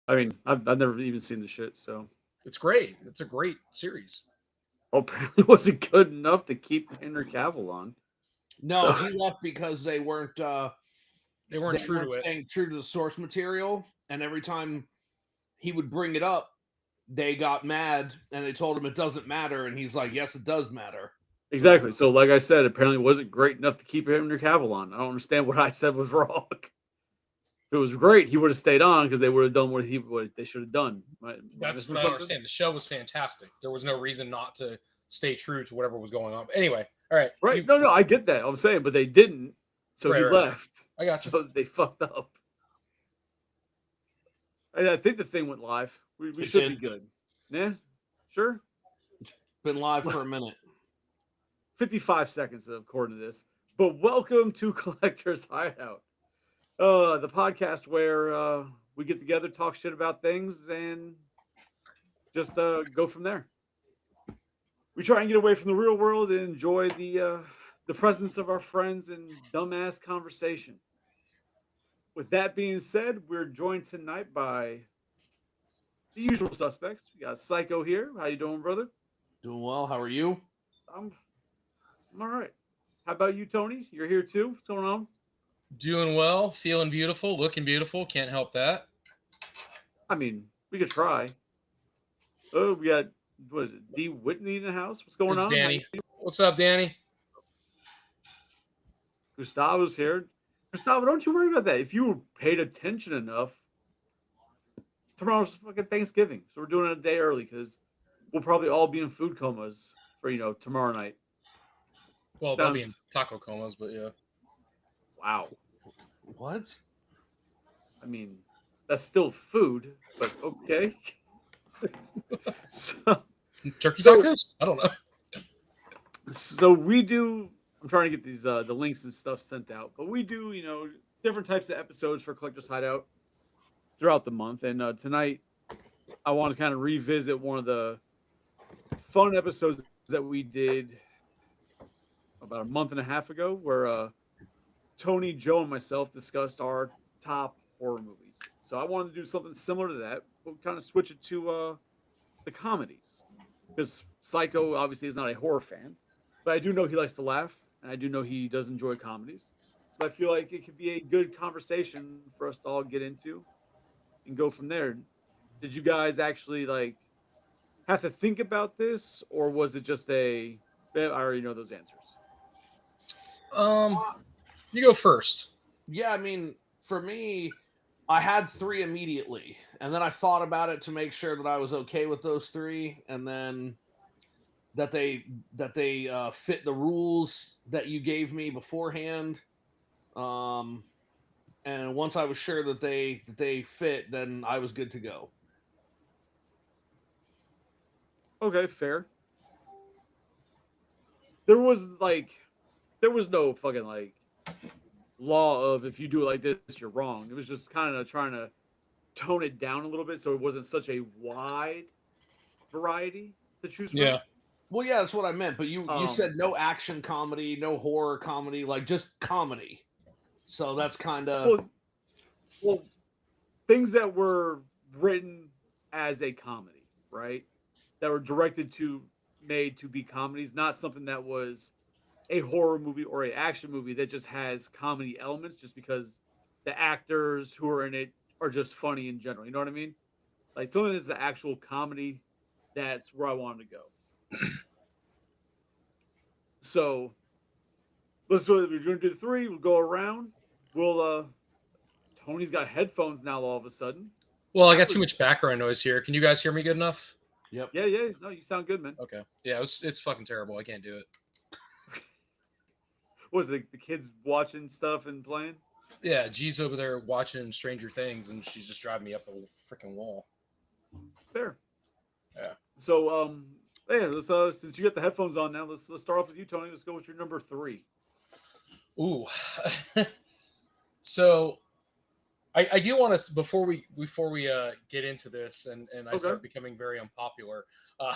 I mean, I've never even seen the shit, so It's great. It's a great series. apparently it wasn't good enough to keep Henry Cavill on. No, So he left because They weren't they true weren't to it. staying true to the source material, and every time he would bring it up, they got mad and they told him it doesn't matter, and he's like, "Yes, it does matter." exactly. So like I said, apparently it wasn't great enough to keep Henry Cavill on. I don't understand what I said was wrong. If it was great, he would have stayed on because they would have done what they should have done. Am I That's missing what I don't something? understand. The show was fantastic. There was no reason not to stay true to whatever was going on. But anyway, all right, Right? you No, I get that. I'm saying, but they didn't, so he right. left. I got you. So they fucked up. And I think the thing went live. We It should be did. good. Yeah, sure. Been live for a minute. 55 seconds according to this. But welcome to Collector's Hideout, the podcast where we get together, talk shit about things, and just go from there. We try and get away from the real world and enjoy the presence of our friends and dumbass conversation. With that being said, we're joined tonight by the usual suspects. We got Psycho here. How you doing, brother? Doing well. How are you? I'm I'm all right. How about you, Tony? You're here too. What's going on? Doing well, feeling beautiful, looking beautiful. Can't help that. I mean, we could try. Oh, we got what is it? D Whitney in the house. What's going It's on? How you? Danny. What's up, Danny? Gustavo's here. Gustavo, don't you worry about that. If you paid attention enough, tomorrow's fucking Thanksgiving, so we're doing it a day early because we'll probably all be in food comas for tomorrow night. Well, they'll be in Sounds taco comas, but yeah. wow. What? I mean, that's still food, but okay. so, Turkey so, tacos? I don't know. so we do. I'm trying to get these the links and stuff sent out, but we do different types of episodes for Collectors Hideout throughout the month, and tonight I want to kind of revisit one of the fun episodes that we did about a month and a half ago, where Tony, Joe, and myself discussed our top horror movies. So I wanted to do something similar to that, but kind of switch it to the comedies because Psycho obviously is not a horror fan, but I do know he likes to laugh, and I do know he does enjoy comedies. So I feel like it could be a good conversation for us to all get into and go from there. Did you guys actually like have to think about this, or was it just a I already know those answers? Um, Uh, you go first. yeah, I mean, for me, I had three immediately, and then I thought about it to make sure that I was okay with those three, and then that they fit the rules that you gave me beforehand. Um, and once I was sure that they fit, then I was good to go. Okay, fair. There was there was no fucking law of if you do it like this, you're wrong. It was just kind of trying to tone it down a little bit so it wasn't such a wide variety to choose from. Yeah. Well, yeah, that's what I meant. But you Um, said no action comedy, no horror comedy, like just comedy. So that's kind of well, well, things that were written as a comedy, right? That were directed to made to be comedies, not something that was a horror movie or a action movie that just has comedy elements just because the actors who are in it are just funny in general. You know what I mean? Like something that's an actual comedy, that's where I wanted to go. So let's do it. We're gonna do the three, we'll go around. We'll Tony's got headphones now all of a sudden. Well, I That got too much was background noise here. Can you guys hear me good enough? yep. yeah. No, you sound good, man. Okay. Yeah, it's fucking terrible. I can't do it. What was it the kids watching stuff and playing? Yeah, G's over there watching Stranger Things, and she's just driving me up the freaking wall. Fair. Yeah. So yeah, let's since you got the headphones on now, let's start off with you, Tony. Let's go with your number three. Ooh. So I do want to before we get into this and I Okay. start becoming very unpopular. Uh,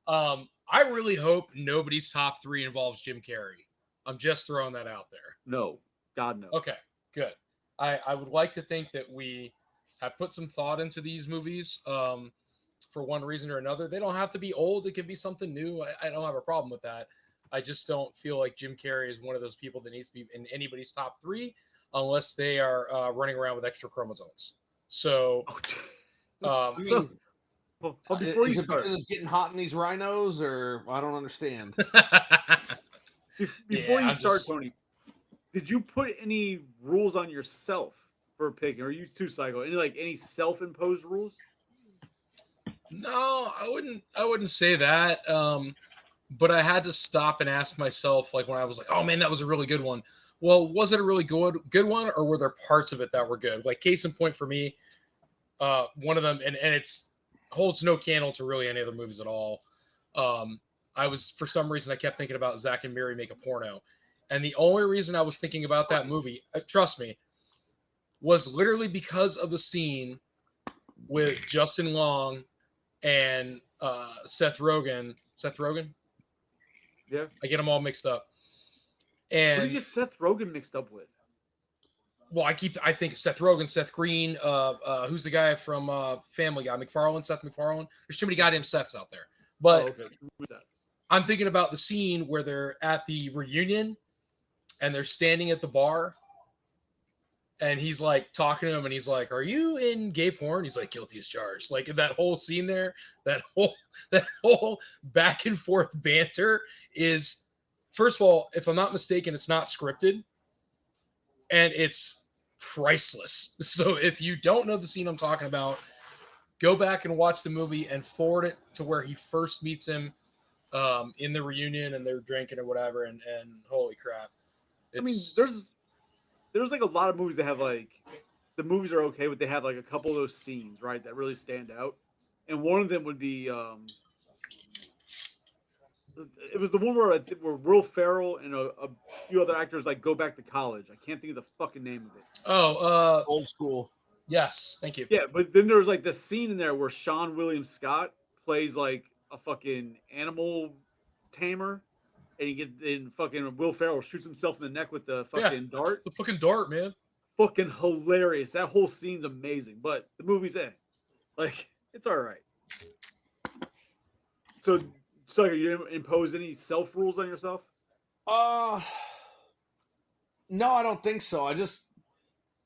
Well, I really hope nobody's top three involves Jim Carrey. I'm just throwing that out there. no. God no. Okay, good. I would like to think that we have put some thought into these movies for one reason or another. They don't have to be old. It can be something new. I don't have a problem with that. I just don't feel like Jim Carrey is one of those people that needs to be in anybody's top three unless they are running around with extra chromosomes. So, I So, mean, before you is it start, because it's getting hot in these rhinos, or I don't understand. before Yeah, you I'm start, just- Tony, did you put any rules on yourself for picking? Or are you too psycho? Any self-imposed rules? no, I wouldn't say that. But I had to stop and ask myself, like when I was like, "Oh man, that was a really good one." Well, was it a really good one, or were there parts of it that were good? Like case in point for me, one of them, and it's holds no candle to really any other movies at all. I was for some reason I kept thinking about Zach and Miri make a porno, and the only reason I was thinking about that movie, trust me, was literally because of the scene with Justin Long and Seth Rogen. Seth Rogen? Yeah. I get them all mixed up. What do you And get Seth Rogen mixed up with? well, I think Seth Rogen, Seth Green, who's the guy from Family Guy, Seth MacFarlane. There's too many goddamn Seths out there. But Okay. Who's Seth? I'm thinking about the scene where they're at the reunion and they're standing at the bar and he's like talking to him and he's like, "Are you in gay porn?" He's like, "Guilty as charged." Like that whole scene there, that whole back and forth banter is, first of all, if I'm not mistaken, it's not scripted and it's priceless. So if you don't know the scene I'm talking about, go back and watch the movie and forward it to where he first meets him in the reunion and they're drinking or whatever. And holy crap. There's like a lot of movies that have like the movies are okay, but they have like a couple of those scenes, right, that really stand out. And one of them would be it was the one where I think where Will Ferrell and a few other actors like go back to college. I can't think of the fucking name of it. Old school. Yes, thank you. Yeah, but then there's like this scene in there where Sean William Scott plays like a fucking animal tamer, and he gets in fucking Will Ferrell shoots himself in the neck with the fucking dart. The fucking dart, man. Fucking hilarious. That whole scene's amazing, but the movie's like it's all right. So you impose any self rules on yourself? No, I don't think so. I just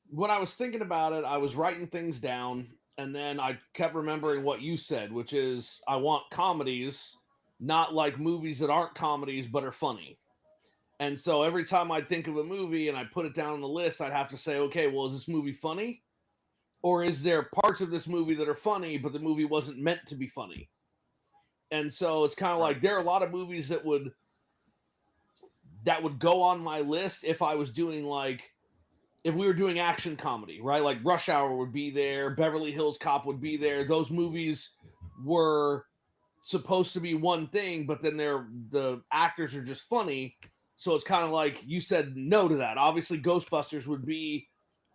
when I was thinking about it, I was writing things down, and then I kept remembering what you said, which is I want comedies, not like movies that aren't comedies but are funny. And so every time I'd think of a movie and I put it down on the list, I'd have to say, okay, well, is this movie funny? Or is there parts of this movie that are funny, but the movie wasn't meant to be funny? And so it's kind of like there are a lot of movies that would go on my list if I was doing like if we were doing action comedy, right? Like Rush Hour would be there, Beverly Hills Cop would be there. Those movies were supposed to be one thing, but then the actors are just funny. So it's kind of like you said no to that. Obviously, Ghostbusters would be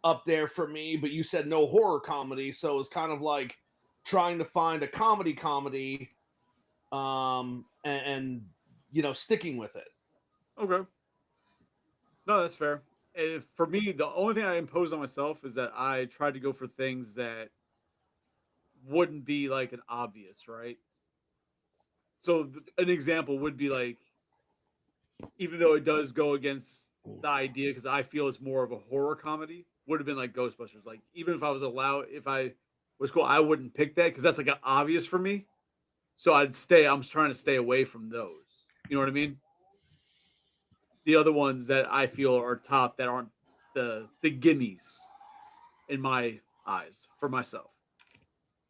up there for me, but you said no horror comedy. So it's kind of like trying to find a comedy, and sticking with it. Okay. No, that's fair. For me, the only thing I imposed on myself is that I tried to go for things that wouldn't be like an obvious, right? So an example would be like, even though it does go against the idea, because I feel it's more of a horror comedy, would have been like Ghostbusters. Like even if I was allowed, if I was cool, I wouldn't pick that because that's like an obvious for me. So I'm trying to stay away from those. You know what I mean? The other ones that I feel are top that aren't the gimmies in my eyes for myself.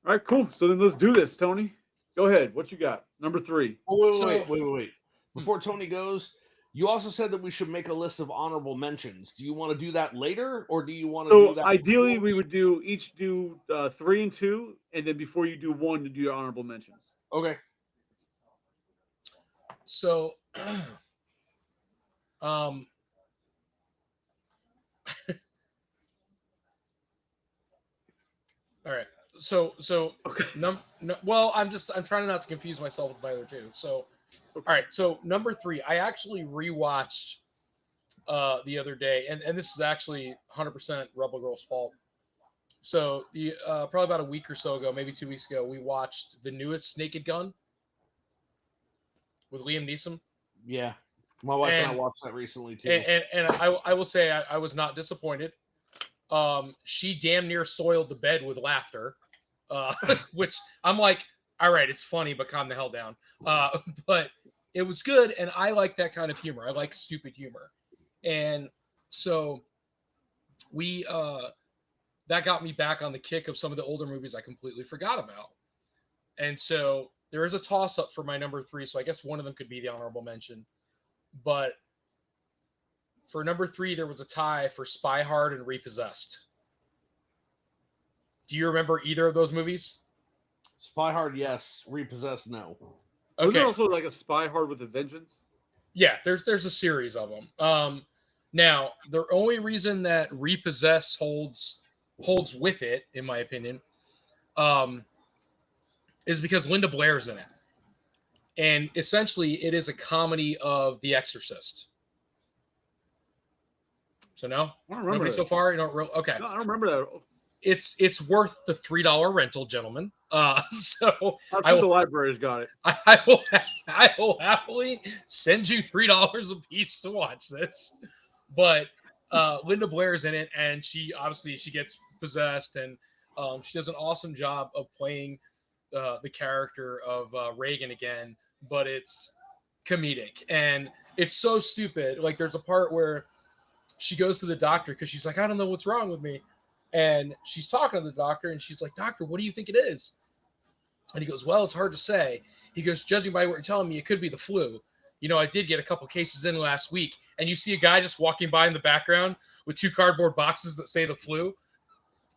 All right, cool. So then let's do this, Tony. Go ahead. What you got? Number 3. Oh, wait. Before Tony goes, you also said that we should make a list of honorable mentions. Do you want to do that later, or do you want to do that? Ideally, we would each do 3 and 2, and then before you do 1, to do your honorable mentions. Okay. So, all right. So Okay. well, I'm trying not to confuse myself with my other two. So, all right. So number 3, I actually rewatched the other day, and this is actually 100% Rebel Girl's fault. So probably about a week or so ago, maybe 2 weeks ago, we watched the newest Naked Gun with Liam Neeson. Yeah, my wife and I And watched that recently too. and I will say I was not disappointed. She damn near soiled the bed with laughter, which I'm like, all right, it's funny, but calm the hell down. But it was good, and I like that kind of humor. I like stupid humor, and so we that got me back on the kick of some of the older movies I completely forgot about. And so there is a toss up for my number 3, so I guess one of them could be the honorable mention. But for number 3, there was a tie for Spy Hard and Repossessed. Do you remember either of those movies? Spy Hard, yes. Repossessed, no. Was Okay. there also like a Spy Hard with a Vengeance? Yeah, there's a series of them. Now, the only reason that Repossess holds with it, in my opinion, is because Linda Blair's in it. And essentially, it is a comedy of The Exorcist. So no? I don't remember Nobody that. so far? You don't really? Okay. No, I don't remember that. It's worth the $3 rental, gentlemen. So That's I what the will, library's got it. I will happily send you $3 a piece to watch this. But Linda Blair's in it, and she gets possessed, and she does an awesome job of playing the character of Reagan again, but it's comedic and it's so stupid. Like there's a part where she goes to the doctor because she's like, I don't know what's wrong with me. And she's talking to the doctor and she's like, doctor, what do you think it is? And he goes, well, it's hard to say. He goes, judging by what you're telling me, it could be the flu. You know, I did get a couple cases in last week. And you see a guy just walking by in the background with 2 cardboard boxes that say the flu.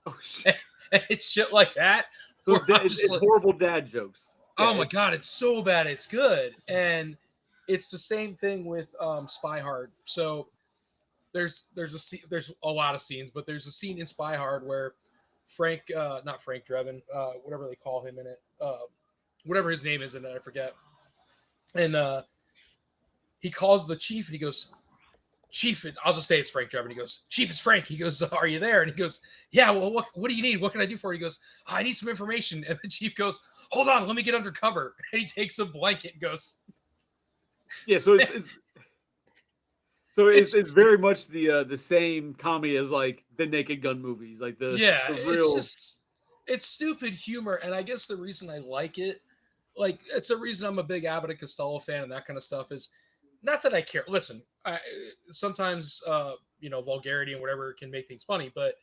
Oh shit! And it's shit like that. So it's like, horrible dad jokes. Oh my god, it's so bad, it's good. And it's the same thing with Spy Hard. So there's a lot of scenes, but there's a scene in Spy Hard where not Frank Drebin, whatever they call him in it, whatever his name is in it, I forget. And he calls the chief and he goes, Chief, I'll just say it's Frank Drebin. He goes, Chief, it's Frank. He goes, are you there? And he goes, yeah, well, what do you need? What can I do for you? He goes, I need some information. And the chief goes, hold on, let me get under cover. And he takes a blanket and goes. Yeah, so it's very much the same comedy as like the Naked Gun movies, like the real. It's stupid humor, and I guess the reason I like it, like it's the reason I'm a big Abbott and Costello fan and that kind of stuff is not that I care. Listen, sometimes vulgarity and whatever can make things funny, but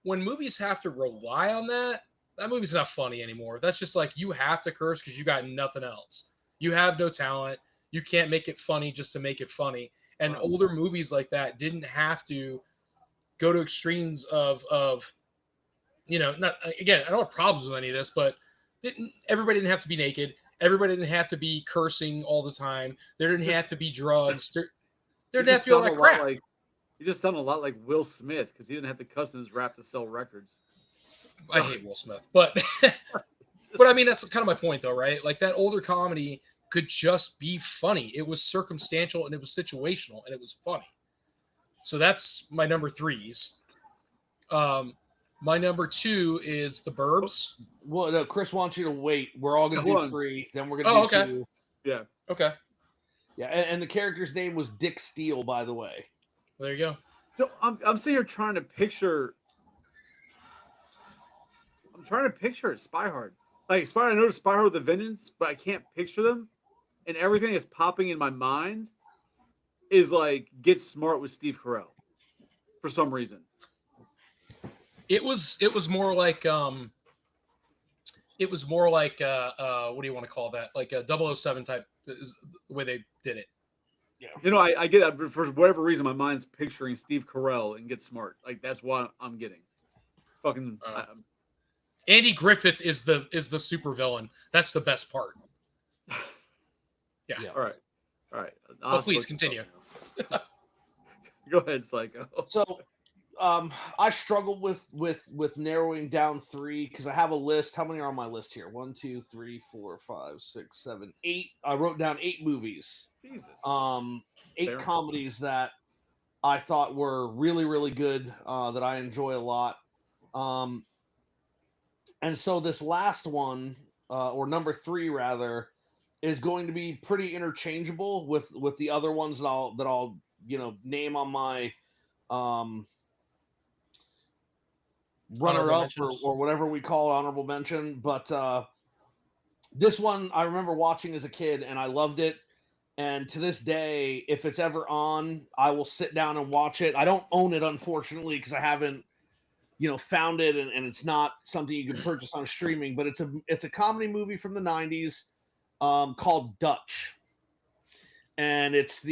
when movies have to rely on that movie's not funny anymore. That's just like you have to curse because you got nothing else. You have no talent. You can't make it funny just to make it funny. And older movies like that didn't have to go to extremes of not again, I don't have problems with any of this, but everybody didn't have to be naked. Everybody didn't have to be cursing all the time. There didn't have to be drugs. There didn't have to be all that crap. You just sound a lot like Will Smith because he didn't have to cuss in his rap to sell records. I hate Will Smith, but but I mean that's kind of my point though, right? Like that older comedy could just be funny. It was circumstantial and it was situational and it was funny. So that's my number 3s. My number 2 is The Burbs. Well, no, Chris wants you to wait. We're all going to do 3. Then we're going to do 2. Yeah. Okay. Yeah, and the character's name was Dick Steele, by the way. There you go. No, I'm sitting here trying to picture. I'm trying to picture Spy Hard. Like Spy Hard, I know Spy Hard with a Vengeance, but I can't picture them. And everything that's popping in my mind is like Get Smart with Steve Carell for some reason. It was more like what do you want to call that? Like a 007 type is the way they did it. Yeah. I get that, but for whatever reason, my mind's picturing Steve Carell and Get Smart. Like that's what I'm getting. Fucking Andy Griffith is the super villain. That's the best part. Yeah. All right. Oh, please continue. Go ahead, Psycho. So, I struggled with narrowing down 3 because I have a list. How many are on my list here? 1, 2, 3, 4, 5, 6, 7, 8. I wrote down 8 movies. Jesus. 8 Fair. comedies that I thought were really, really good. That I enjoy a lot. Um, and so this last one, or number 3 rather, is going to be pretty interchangeable with the other ones that I'll name on my um, runner Honorable up mentions. or whatever we call it, honorable mention. But this one I remember watching as a kid and I loved it. And to this day, if it's ever on, I will sit down and watch it. I don't own it, unfortunately, because I haven't, found it, and it's not something you can purchase on streaming. But it's a comedy movie from the '90s called Dutch, and it's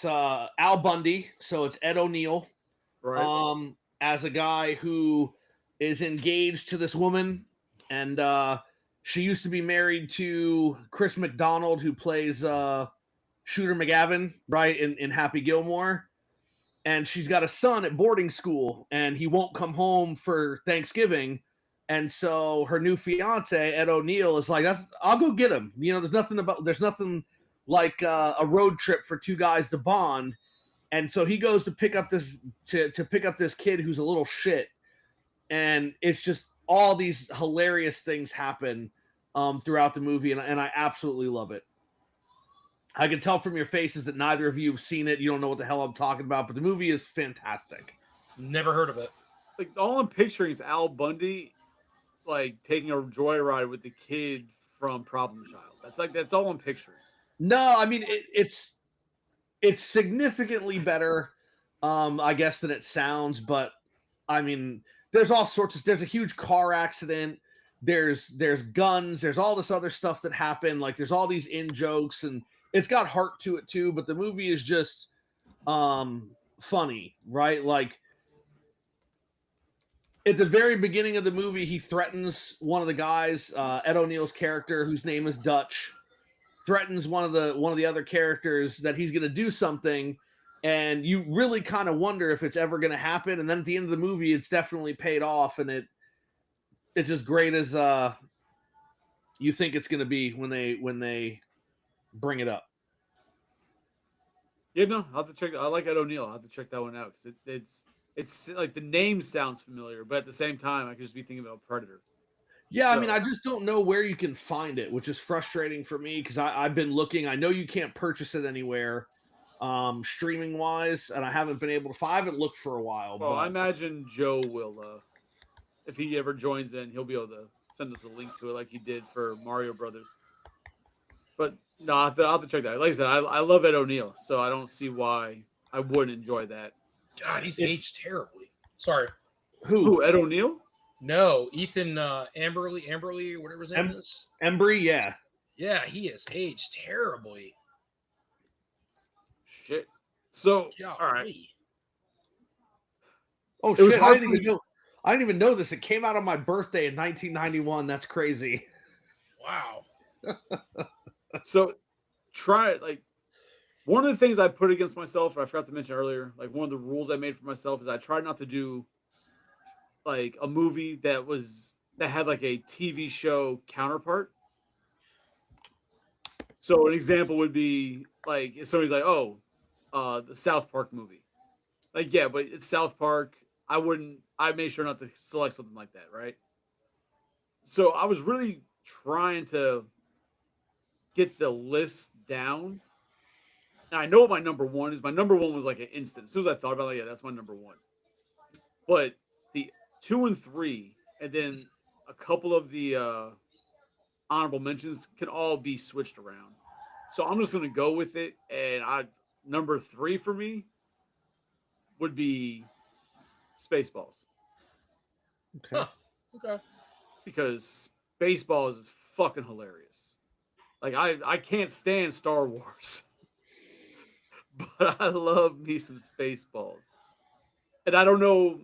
Al Bundy, so it's Ed O'Neill, Right. as a guy who is engaged to this woman, and she used to be married to Chris McDonald, who plays Shooter McGavin, right, in Happy Gilmore. And she's got a son at boarding school, and he won't come home for Thanksgiving. And so her new fiance, Ed O'Neill, is like, I'll go get him. There's nothing like a road trip for two guys to bond. And so he goes to pick up this kid who's a little shit. And it's just all these hilarious things happen throughout the movie, and I absolutely love it. I can tell from your faces that neither of you have seen it. You don't know what the hell I'm talking about, but the movie is fantastic. Never heard of it. Like all I'm picturing is Al Bundy, like taking a joyride with the kid from Problem Child. That's all I'm picturing. No, I mean it's significantly better, I guess, than it sounds. But I mean, there's all sorts of. There's a huge car accident. There's guns. There's all this other stuff that happened. Like there's all these in jokes, and it's got heart to it too. But the movie is just funny, right? Like at the very beginning of the movie, he threatens one of the guys, Ed O'Neill's character, whose name is Dutch, threatens one of the other characters that he's going to do something, and you really kind of wonder if it's ever going to happen. And then at the end of the movie, it's definitely paid off, and it's as great as you think it's going to be when they bring it up. Yeah, no, I'll have to check. I like Ed O'Neill. I'll have to check that one out because it's like the name sounds familiar, but at the same time, I could just be thinking about Predator. Yeah, So, I mean, I just don't know where you can find it, which is frustrating for me because I've been looking. I know you can't purchase it anywhere, streaming wise, and I haven't been able to. I haven't looked for a while. well, I But imagine Joe will, if he ever joins in, he'll be able to send us a link to it like he did for Mario Brothers. But no, I'll have to check that. Like I said, I love Ed O'Neill, so I don't see why I wouldn't enjoy that. God, he's aged terribly. Sorry. Who, Ed O'Neill? No, Ethan Amberly, whatever his name is. Embry, yeah. Yeah, he has aged terribly. Shit. So, Golly. all right. Oh It was shit! hard I for didn't even know. I didn't even know this. It came out on my birthday in 1991. That's crazy. Wow. So, try it. Like, one of the things I put against myself, I forgot to mention earlier, like one of the rules I made for myself is I tried not to do like a movie that had like a TV show counterpart. So an example would be like if somebody's like, "Oh, the South Park movie." Like, yeah, but it's South Park. I made sure not to select something like that, right? So I was really trying to get the list down. And I know what my number one is. My number one was like an instant. As soon as I thought about it, like, yeah, that's my number one. But the 2 and 3, and then a couple of the honorable mentions can all be switched around. So I'm just gonna go with it. And number 3 for me would be Spaceballs. Okay. Huh. Okay. Because Spaceballs is fucking hilarious. Like I can't stand Star Wars. But I love me some Spaceballs. And I don't know.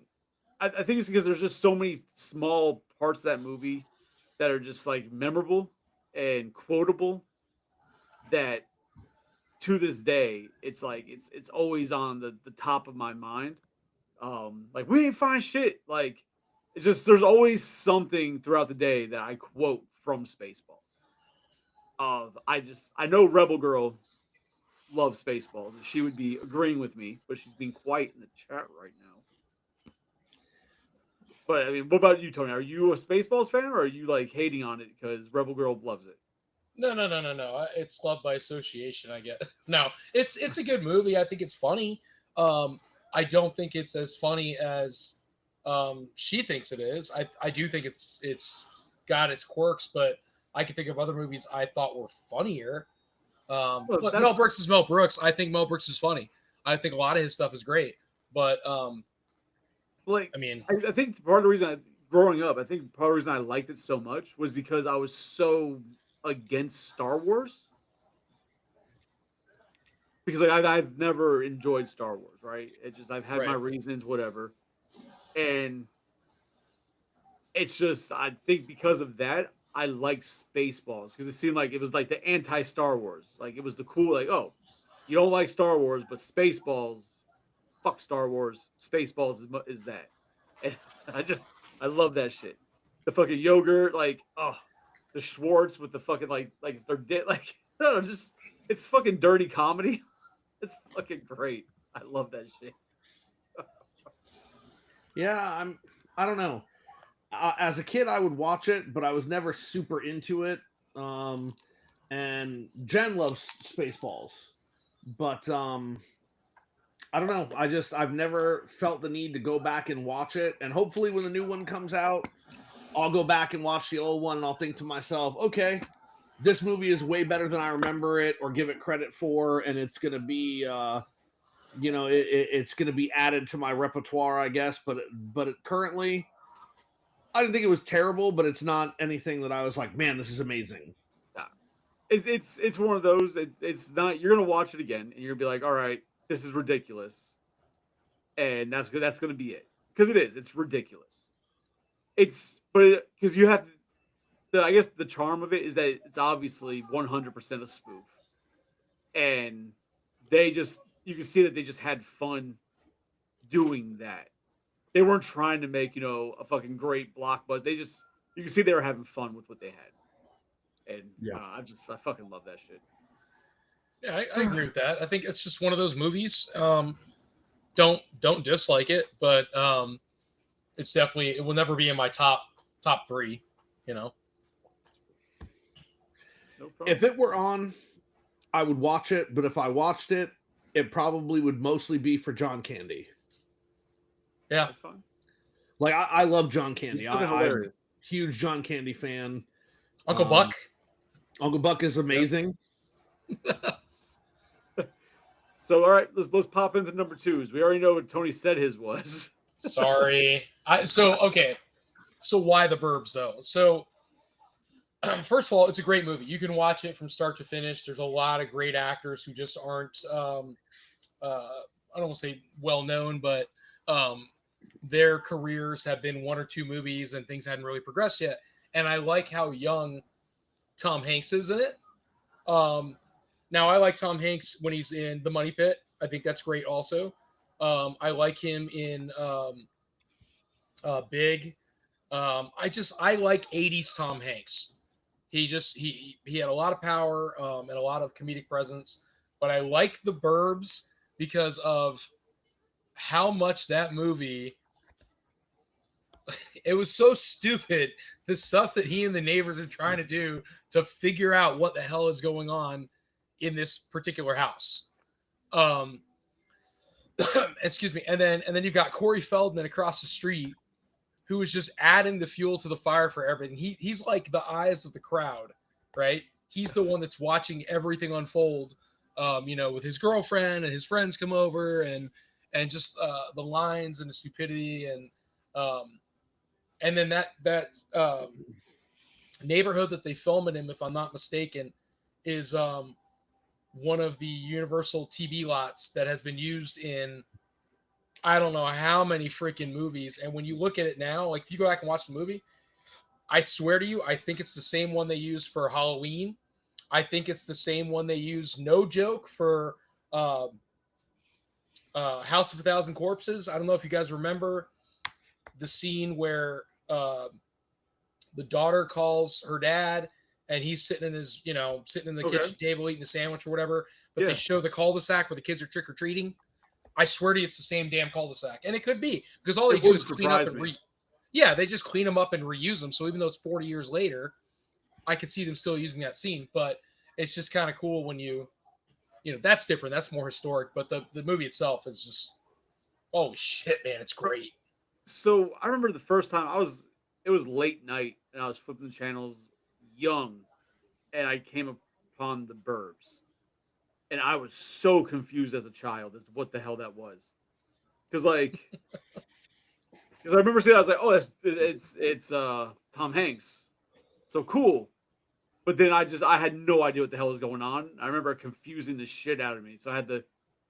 I think it's because there's just so many small parts of that movie that are just like memorable and quotable that to this day it's like it's always on the top of my mind. Like we ain't find shit. Like it's just there's always something throughout the day that I quote from Spaceballs. I know Rebel Girl loves Spaceballs, and she would be agreeing with me, but she's being quiet in the chat right now. But I mean, what about you, Tony? Are you a Spaceballs fan, or are you like hating on it because Rebel Girl loves it? No, no, no, no, no. It's love by association. I get. No, it's a good movie. I think it's funny. I don't think it's as funny as she thinks it is. I do think it's got its quirks, but I can think of other movies I thought were funnier. Well, But Mel Brooks is Mel Brooks. I think Mel Brooks is funny. I think a lot of his stuff is great. But like I mean, I think part of the reason growing up, I think part of the reason I liked it so much was because I was so against Star Wars. Because like I've never enjoyed Star Wars, right? It just I've had my right. reasons, whatever, and it's just I think because of that I like Spaceballs because it seemed like it was like the anti Star Wars, like it was the cool like oh you don't like Star Wars but Spaceballs, fuck Star Wars, Spaceballs is that, and I love that shit. The fucking yogurt, like oh the Schwartz with the fucking like it's their like I don't know, just it's fucking dirty comedy. It's fucking great. I love that shit. Yeah, I don't know. As a kid, I would watch it, but I was never super into it. And Jen loves Spaceballs, but I don't know. I've never felt the need to go back and watch it. And hopefully, when the new one comes out, I'll go back and watch the old one, and I'll think to myself, okay, this movie is way better than I remember it or give it credit for, and it's going to be, it's going to be added to my repertoire, I guess. But currently, I didn't think it was terrible, but it's not anything that I was like, man, this is amazing. Nah. It's one of those. It's not. You're gonna watch it again, and you're gonna be like, all right, this is ridiculous, and that's good. That's gonna be it because it is. It's ridiculous. It's but because you have I guess the charm of it is that it's obviously 100% a spoof, and they just you can see that they just had fun doing that. They weren't trying to make a fucking great blockbuster. They just you can see they were having fun with what they had, and Yeah. I fucking love that shit. Yeah, I agree with that. I think it's just one of those movies. Don't dislike it, but it's definitely it will never be in my top three. You know. No problem. If it were on, I would watch it, but if I watched it, it probably would mostly be for John Candy. Yeah, That's fine. Like I love John Candy. He's fucking I'm a hilarious. huge John Candy fan. Uncle Buck. Uncle Buck is amazing. So all right, let's pop into number twos. We already know what Tony said his was. Sorry. Okay. So why The Burbs though? So first of all, it's a great movie. You can watch it from start to finish. There's a lot of great actors who just aren't I don't want to say well known, but their careers have been one or two movies and things hadn't really progressed yet. And I like how young Tom Hanks is in it. Now I like Tom Hanks when he's in The Money Pit. I think that's great also. I like him in Big. I like 80s Tom Hanks. He had a lot of power and a lot of comedic presence, but I like The Burbs because of how much that movie it was so stupid, the stuff that he and the neighbors are trying to do to figure out what the hell is going on in this particular house. Excuse me. And then you've got Corey Feldman across the street who is just adding the fuel to the fire for everything. He's like the eyes of the crowd, right? He's the one that's watching everything unfold, with his girlfriend and his friends come over and just the lines and the stupidity and then that neighborhood that they film it in, if I'm not mistaken, is one of the Universal TV lots that has been used in I don't know how many freaking movies. And when you look at it now, like if you go back and watch the movie, I swear to you, I think it's the same one they used for Halloween. I think it's the same one they used, no joke, for House of a Thousand Corpses. I don't know if you guys remember the scene where the daughter calls her dad and he's sitting in his, sitting in the kitchen table eating a sandwich or whatever, but they show the cul-de-sac where the kids are trick-or-treating. I swear to you, it's the same damn cul-de-sac. And it could be, because all they do is clean up and read. Yeah, they just clean them up and reuse them. So even though it's 40 years later, I could see them still using that scene. But it's just kind of cool when you know, that's different. That's more historic. But the movie itself is just, oh shit, man, it's great. So I remember the first time it was late night and I was flipping the channels young and I came upon the Burbs. And I was so confused as a child as to what the hell that was. Because I remember seeing it, I was like, oh, it's Tom Hanks. So cool. But then I had no idea what the hell was going on. I remember it confusing the shit out of me. So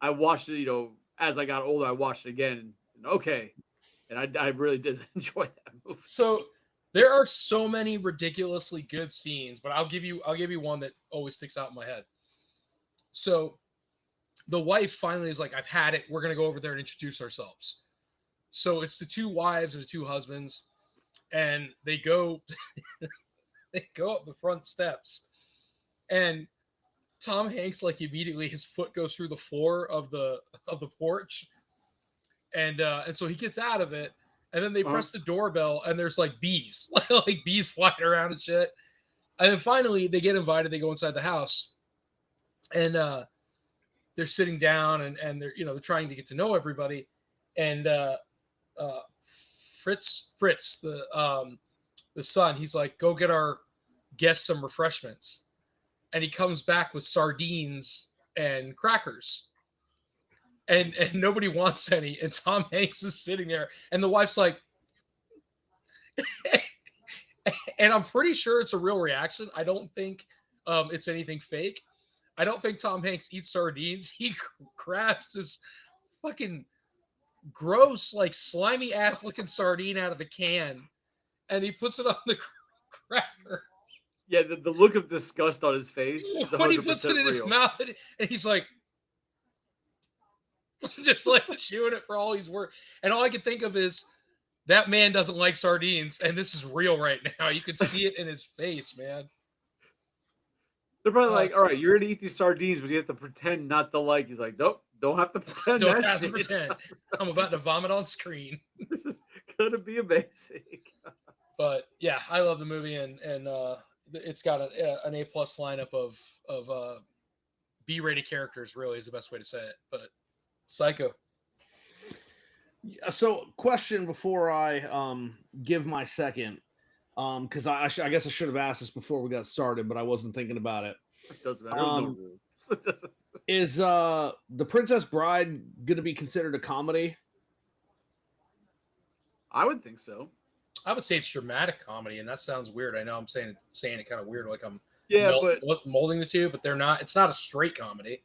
I watched it, as I got older, I watched it again. And okay. And I really did enjoy that movie. So there are so many ridiculously good scenes, but I'll give you one that always sticks out in my head. So the wife finally is like, I've had it. We're going to go over there and introduce ourselves. So it's the two wives and the two husbands, and they go up the front steps, and Tom Hanks, like, immediately his foot goes through the floor of the porch, and so he gets out of it, and then they press the doorbell, and there's like bees, like bees flying around and shit. And then finally they get invited. They go inside the house, and they're sitting down, and they're they're trying to get to know everybody, and Fritz, the son, he's like, go get our guests some refreshments, and he comes back with sardines and crackers, and nobody wants any, and Tom Hanks is sitting there, and the wife's like, and I'm pretty sure it's a real reaction. I don't think it's anything fake. I don't think Tom Hanks eats sardines. He grabs this fucking gross, like slimy ass looking sardine out of the can, and he puts it on the cracker. Yeah, the look of disgust on his face is 100% When he puts it in real. his mouth, and he's like, just like chewing it for all he's worth. And all I can think of is, that man doesn't like sardines, and this is real right now. You could see it in his face, man. They're probably like, all right, you're gonna eat these sardines, but you have to pretend not to like. He's like, nope, don't have to pretend. Don't that have to shit. pretend. I'm about to vomit on screen. This is gonna be amazing. But yeah, I love the movie, and it's got an A+ lineup of B-rated characters. Really is the best way to say it. But Psycho. So, question before I give my second, because I guess I should have asked this before we got started, but I wasn't thinking about it. It doesn't matter. There's no rules. Is The Princess Bride going to be considered a comedy? I would think so. I would say it's dramatic comedy, and that sounds weird. I know I'm saying it kind of weird, like I'm molding the two, but they're not. It's not a straight comedy.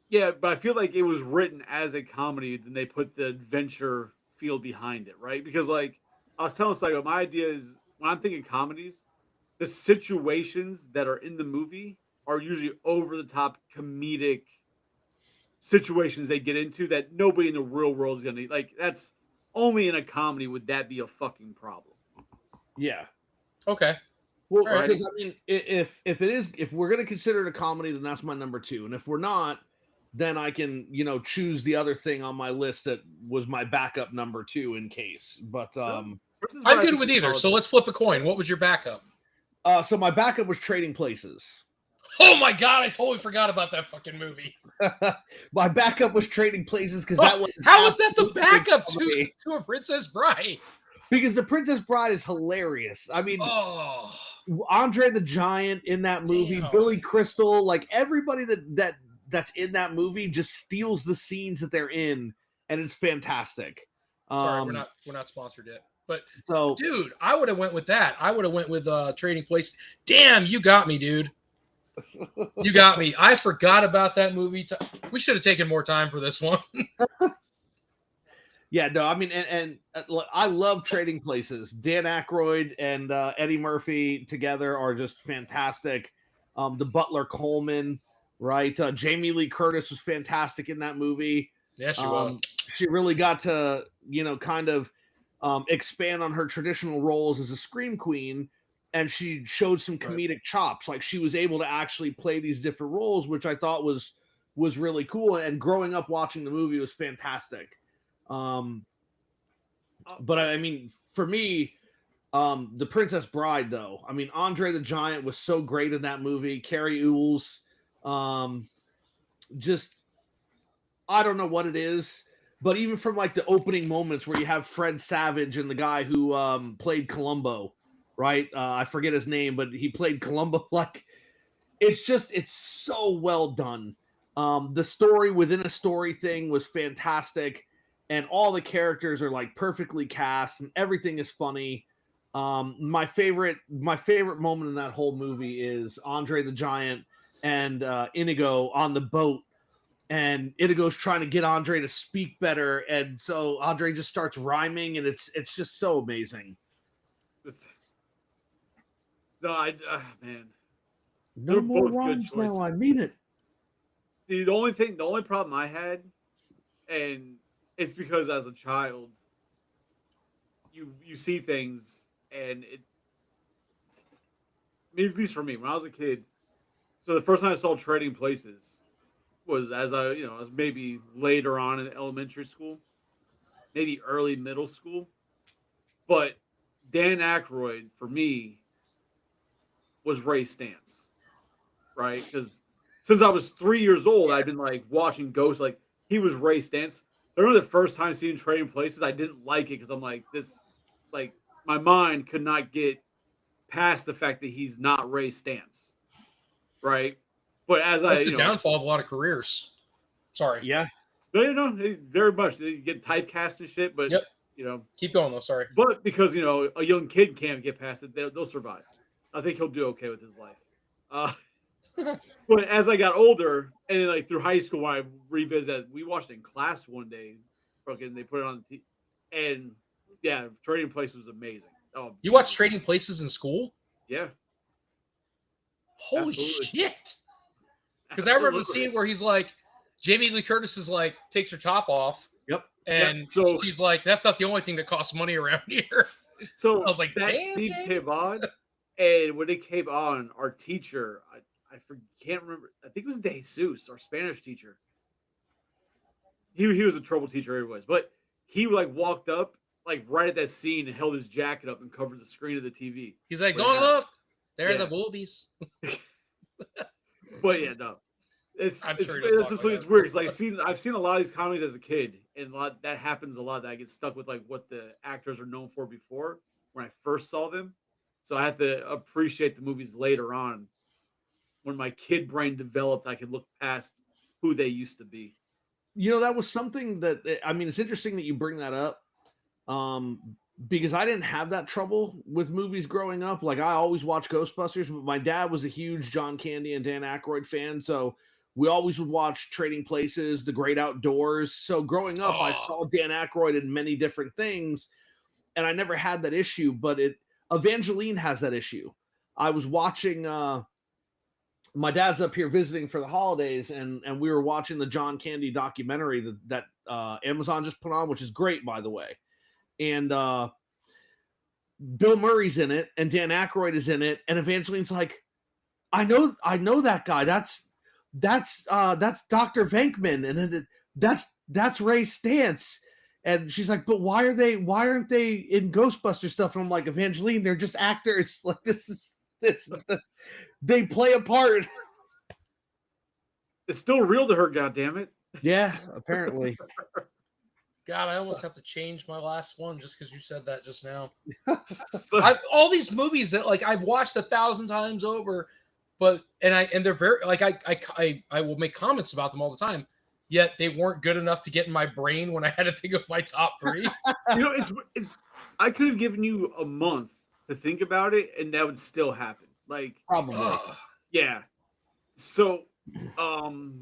Yeah, but I feel like it was written as a comedy, then they put the adventure feel behind it, right? Because, like, I was telling Psycho, my idea is, when I'm thinking comedies, the situations that are in the movie are usually over-the-top comedic situations they get into that nobody in the real world is going to... Like, that's... Only in a comedy would that be a fucking problem. Yeah. Okay. Well, because, I mean, if we're going to consider it a comedy, then that's my number 2. And if we're not, then I can, choose the other thing on my list that was my backup number 2 in case. But I'm good with either. So let's flip a coin. What was your backup? So my backup was Trading Places. Oh my God, I totally forgot about that fucking movie. My backup was Trading Places because that was... How was that the backup to A Princess Bride? Because The Princess Bride is hilarious. I mean, Andre the Giant in that movie, Billy Crystal, like everybody that's in that movie just steals the scenes that they're in, and it's fantastic. Sorry, we're not sponsored yet. But so, dude, I would have went with that. I would have went with Trading Places. Damn, you got me, dude. You got me. I forgot about that movie. We should have taken more time for this one. Yeah, no, I mean, and I love Trading Places. Dan Aykroyd and Eddie Murphy together are just fantastic. The Butler Coleman, right? Jamie Lee Curtis was fantastic in that movie. Yeah, she was. She really got to, kind of expand on her traditional roles as a scream queen. And she showed some comedic chops. Like, she was able to actually play these different roles, which I thought was really cool. And growing up watching the movie was fantastic. But I mean, for me, The Princess Bride, though. I mean, Andre the Giant was so great in that movie. Carrie Ools, just I don't know what it is, but even from like the opening moments where you have Fred Savage and the guy who played Columbo, right? I forget his name, but he played Columbo. Like, it's so well done. The story within a story thing was fantastic, and all the characters are like perfectly cast, and everything is funny. My favorite moment in that whole movie is Andre the Giant and Inigo on the boat, and Inigo's trying to get Andre to speak better, and so Andre just starts rhyming, and it's just so amazing. No, man, No they're more both good rhymes now. I choices. mean it. The only problem I had, and it's because as a child, you see things, and at least for me, when I was a kid. So the first time I saw Trading Places was as I was maybe later on in elementary school, maybe early middle school. But Dan Aykroyd for me was Ray Stantz, right? Because since I was 3 years old, I'd been like watching Ghost. Like he was Ray Stantz. I remember the first time seeing Trading Places, I didn't like it because I'm like this, like my mind could not get past the fact that he's not Ray Stantz, right? But as I, That's the downfall of a lot of careers. Sorry. Yeah. very much they get typecast and shit. But Yep. you know, Keep going though. Sorry. but because a young kid can't get past it, they'll survive. I think he'll do okay with his life. Uh, but as I got older, and then like through high school, when I revisited, we watched it in class one day. Fucking, they put it on the TV, and yeah, Trading Place was amazing. Oh, You watched Trading Places in school? Yeah. Holy Absolutely. shit! Because I remember the Absolutely. scene where he's like, Jamie Lee Curtis is like, takes her top off, Yep. and so- she's like, "That's not the only thing that costs money around here." So I was like, that "Damn, scene Jamie." came on, and when it came on, our teacher, can't remember. I think it was Jesus, our Spanish teacher. He was a trouble teacher, anyways. But he like walked up like right at that scene and held his jacket up and covered the screen of the TV. He's like, But "Don't yeah. look, there are Yeah. the boobies." But yeah, no. It's I'm it's, sure he doesn't it's talk just like it's that. weird. It's like I've seen a lot of these comedies as a kid, and that happens a lot. That I get stuck with like what the actors are known for before when I first saw them. So I have to appreciate the movies later on when my kid brain developed. I could look past who they used to be. That was something that I mean, it's interesting that you bring that up. Because I didn't have that trouble with movies growing up. Like I always watched Ghostbusters, but my dad was a huge John Candy and Dan Aykroyd fan, so we always would watch Trading Places, The Great Outdoors. So growing up, I saw Dan Aykroyd in many different things, and I never had that issue. But Evangeline has that issue. I was watching. My dad's up here visiting for the holidays, and we were watching the John Candy documentary that Amazon just put on, which is great, by the way. And Bill Murray's in it, and Dan Aykroyd is in it, and Evangeline's like, I know that guy. That's Dr. Venkman, and that's Ray Stantz. And she's like, but why aren't they in Ghostbuster stuff? And I'm like, Evangeline, they're just actors. Like they play a part. It's still real to her, goddammit. Yeah, apparently. God, I almost have to change my last one just because you said that just now. So- All these movies that like I've watched 1,000 times over, but and they're very like I will make comments about them all the time. Yet they weren't good enough to get in my brain when I had to think of my top 3. it's I could have given you a month to think about it, and that would still happen. Like Probably. yeah. So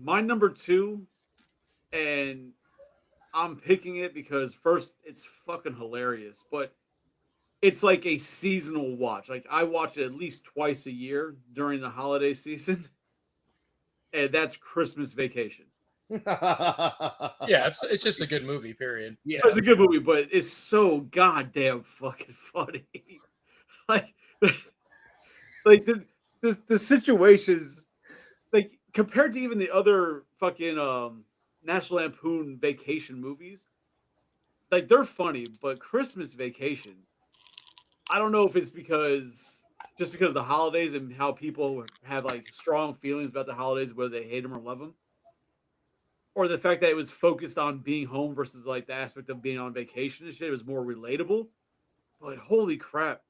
my number 2, and I'm picking it because first it's fucking hilarious, but it's like a seasonal watch. Like I watch it at least twice a year during the holiday season, and that's Christmas Vacation. Yeah, it's just a good movie. Period. Yeah. It's a good movie, but it's so goddamn fucking funny. like, like the situations, like compared to even the other fucking National Lampoon Vacation movies, like they're funny, but Christmas Vacation I don't know if it's because of the holidays and how people have like strong feelings about the holidays, whether they hate them or love them, or the fact that it was focused on being home versus like the aspect of being on vacation and shit. It was more relatable. But holy crap,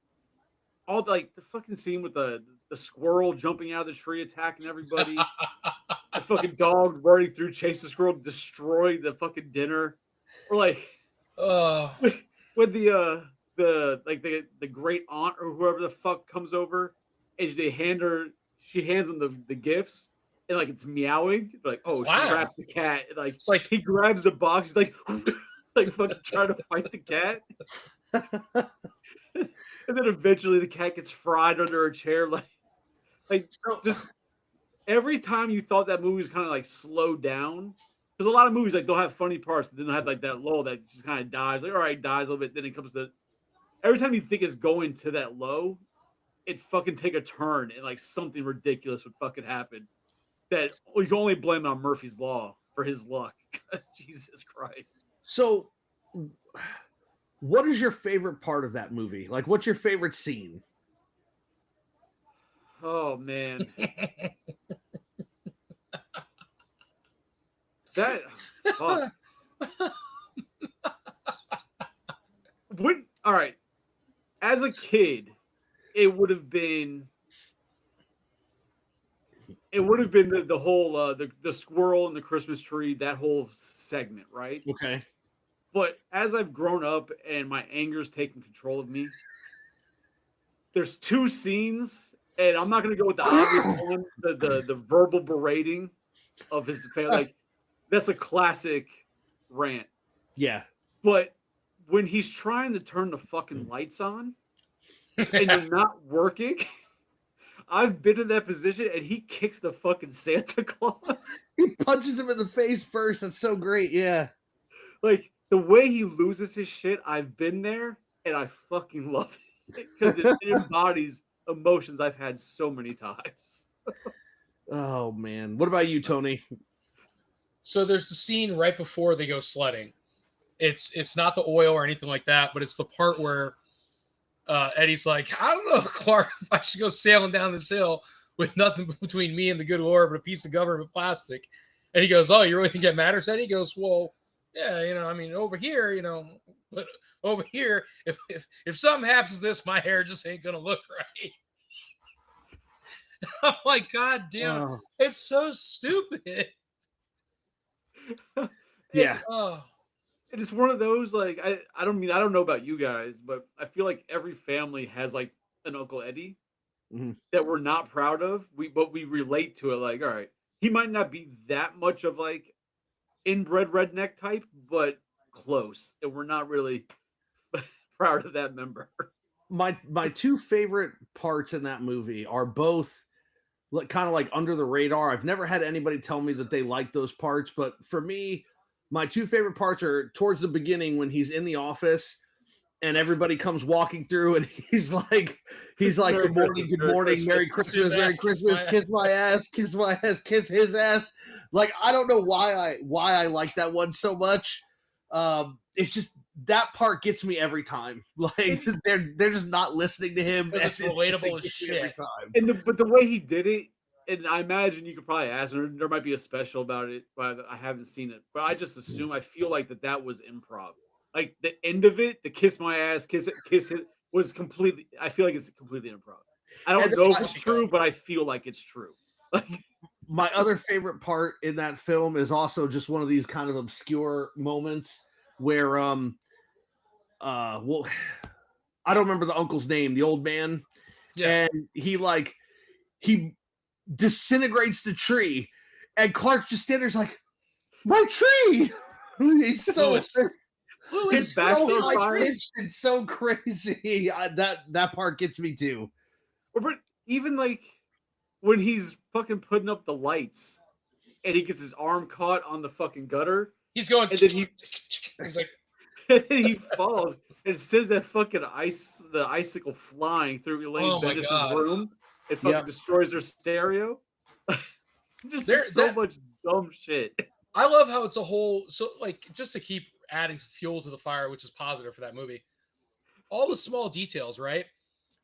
all like the fucking scene with the squirrel jumping out of the tree attacking everybody, the fucking dog running through, chase the squirrel, destroy the fucking dinner, or like Oh, when the great aunt or whoever the fuck comes over and she hands him the gifts and like it's meowing like, it's oh, she loud. wrapped the cat, like It's like he grabs the box, he's like like fucking trying to fight the cat. And then eventually the cat gets fried under a chair, like So, just every time you thought that movie was kind of like slowed down, because a lot of movies like they'll have funny parts, then they'll have like that lull that just kind of dies. Like, all right, dies a little bit, then it comes to every time you think it's going to that low, it fucking take a turn and like something ridiculous would fucking happen. That you can only blame it on Murphy's Law for his luck. 'Cause Jesus Christ. so what is your favorite part of that movie? Like, what's your favorite scene? Oh man. That fuck. When all right. As a kid, it would have been the whole the squirrel and the Christmas tree, that whole segment, right? Okay. But as I've grown up and my anger's taken control of me, there's two scenes, and I'm not gonna go with the obvious one, the verbal berating of his family. Like that's a classic rant. Yeah. But when he's trying to turn the fucking lights on and you're not working, I've been in that position and he kicks the fucking Santa Claus. He punches him in the face first. That's so great. Yeah. Like the way he loses his shit, I've been there and I fucking love it because it embodies emotions I've had so many times. Oh man. What about you, Tony? So there's the scene right before they go sledding. It's not the oil or anything like that, but it's the part where Eddie's like, I don't know, Clark, if I should go sailing down this hill with nothing between me and the good Lord but a piece of government plastic. And he goes, oh, you really think that matters, Eddie? He goes, well, yeah, I mean, over here, but over here, if something happens to this, my hair just ain't gonna look right. I'm like, God damn, Oh, it's so stupid. yeah. Oh, And it's one of those like I don't know about you guys, but I feel like every family has like an Uncle Eddie Mhm. that we're not proud of. But we relate to it like, all right, he might not be that much of like inbred redneck type, but close. And we're not really proud of that member. My two favorite parts in that movie are both like kind of like under the radar. I've never had anybody tell me that they like those parts, but for me, my two favorite parts are towards the beginning when he's in the office and everybody comes walking through and he's like Merry good morning, Christmas, good morning, Merry Kiss his Christmas, Merry ass, Christmas, kiss my ass, kiss my ass, kiss his ass. Like I don't know why I like that one so much. It's just that part gets me every time. Like they're just not listening to him. because it's and relatable they as get me every shit. time. But the way he did it, and I imagine you could probably ask, and there might be a special about it, but I haven't seen it. But I just assume I feel like that was improv. Like the end of it, the kiss my ass, kiss it was completely. I feel like it's completely improv. I don't And know if then it's true, but I feel like it's true. Like my other favorite part in that film is also just one of these kind of obscure moments where well I don't remember the uncle's name, the old man, Yeah. and he disintegrates the tree, and Clark just stands there's like, my tree. He's so Louis. Louis, it's back's so on fire. high-pitched and so crazy. That part gets me too. but even like when he's fucking putting up the lights, and he gets his arm caught on the fucking gutter, he's going. and then he He's like, and then he falls and sends that fucking the icicle flying through Elaine Oh my Bennis's God. room. It fucking Yep. destroys her stereo. Just There- so that- much dumb shit. I love how it's a whole. So like, just to keep adding fuel to the fire, which is positive for that movie. all the small details, right?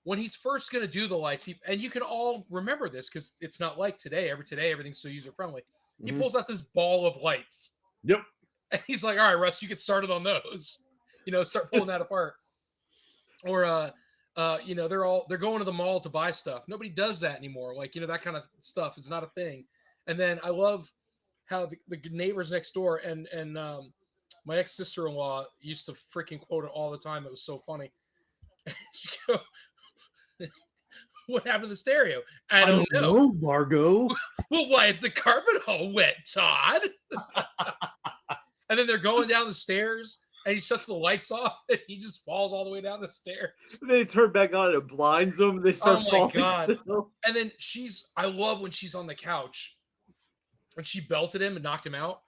When he's first going to do the lights, and you can all remember this because it's not like today. Today, everything's so user friendly. He Mhm. pulls out this ball of lights. Yep. And he's like, all right, Russ, you get started on those. Start pulling that apart. Or they're going to the mall to buy stuff. Nobody does that anymore. Like, that kind of stuff is not a thing. And then I love how the neighbors next door and my ex-sister-in-law used to freaking quote it all the time. It was so funny. She'd go, what happened to the stereo? I don't know, Margot. Well, why is the carpet all wet, Todd? And then they're going down the stairs, and he shuts the lights off, and he just falls all the way down the stairs. They turn back on, and it blinds them. They start falling. God. Still. And then I love when she's on the couch, and she belted him and knocked him out.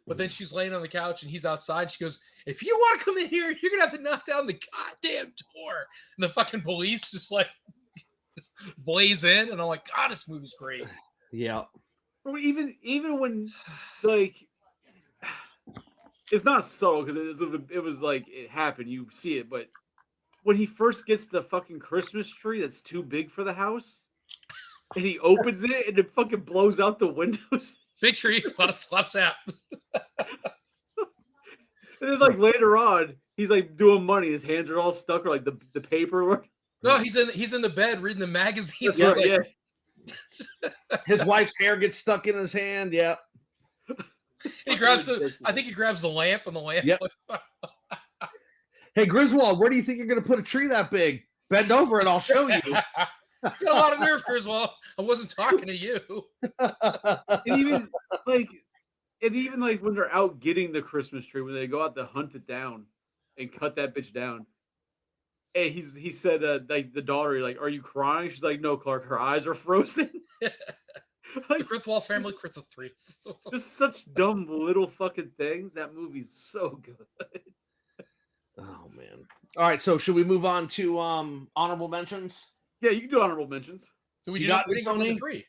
But then she's laying on the couch, and he's outside. She goes, if you want to come in here, you're going to have to knock down the goddamn door. And the fucking police just like blaze in, and I'm like, God, this movie's great. Yeah. Or even when like it's not subtle because it was like it happened, you see it, but when he first gets the fucking Christmas tree that's too big for the house, and he opens it and it fucking blows out the windows. Big tree, lots of sap. And then like later on, he's like doing money, his hands are all stuck or like the paper. No, he's in the bed reading the magazines. Yeah, Like, yeah. His wife's hair gets stuck in his hand. Yeah. He grabs I think he grabs the lamp, and the lamp. Yep. Hey, Griswold, where do you think you're going to put a tree that big? Bend over and I'll show you. You got a lot of nerve, Griswold. I wasn't talking to you. And even like when they're out getting the Christmas tree, when they go out to hunt it down and cut that bitch down. And he said like the daughter, like, are you crying? She's like, no, Clark, her eyes are frozen. The Griswold family, Griswold 3. Just such dumb little fucking things. That movie's so good. Oh man. All right, so should we move on to honorable mentions? Yeah, you can do honorable mentions. Do we You do got we it, didn't go for the Tony? 3?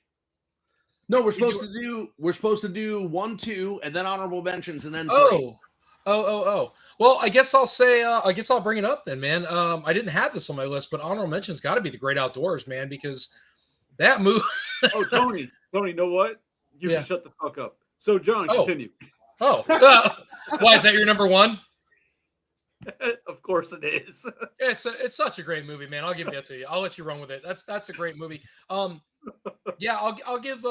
No, we're supposed to do 1, 2, and then honorable mentions, and then 3. Oh. Well, I guess I'll say. I guess I'll bring it up then, man. I didn't have this on my list, but honorable mentions got to be The Great Outdoors, man, because that movie. Oh, Tony, you know what? You Yeah. can shut the fuck up. So, John, continue. Why is that your number one? Of course it is. It's such a great movie, man. I'll give that to you. I'll let you run with it. That's a great movie. Yeah, I'll give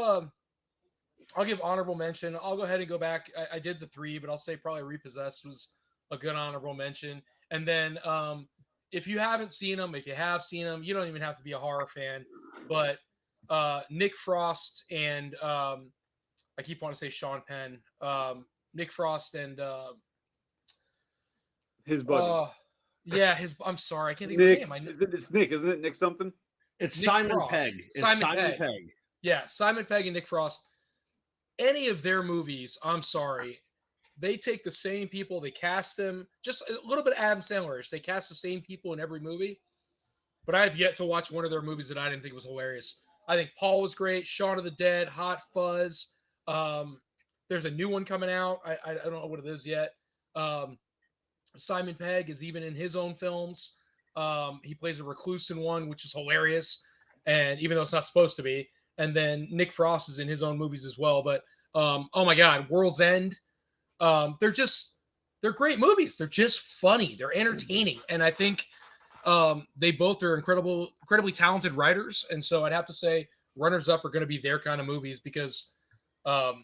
honorable mention. I'll go ahead and go back. I did the 3, but I'll say probably Repossessed was a good honorable mention. And then if you haven't seen them, if you have seen them, you don't even have to be a horror fan. But Nick Frost and I keep wanting to say Sean Penn. Nick Frost and His buddy. I'm sorry, I can't think of his Nick. name. It's Nick, isn't it? Nick something? It's Nick Simon Frost. Pegg. It's Simon Pegg. Pegg. Yeah, Simon Pegg and Nick Frost. Any of their movies, I'm sorry, they take the same people, they cast them just a little bit Adam Sandler-ish. They cast the same people in every movie. But I have yet to watch one of their movies that I didn't think was hilarious. I think Paul was great, Shaun of the Dead, Hot Fuzz. There's a new one coming out. I don't know what it is yet. Simon Pegg is even in his own films. He plays a recluse in one, which is hilarious, and even though it's not supposed to be. And then Nick Frost is in his own movies as well. But oh my God, World's End. They're great movies. They're just funny. They're entertaining, and I think they both are incredibly talented writers. And so I'd have to say runners up are going to be their kind of movies because, I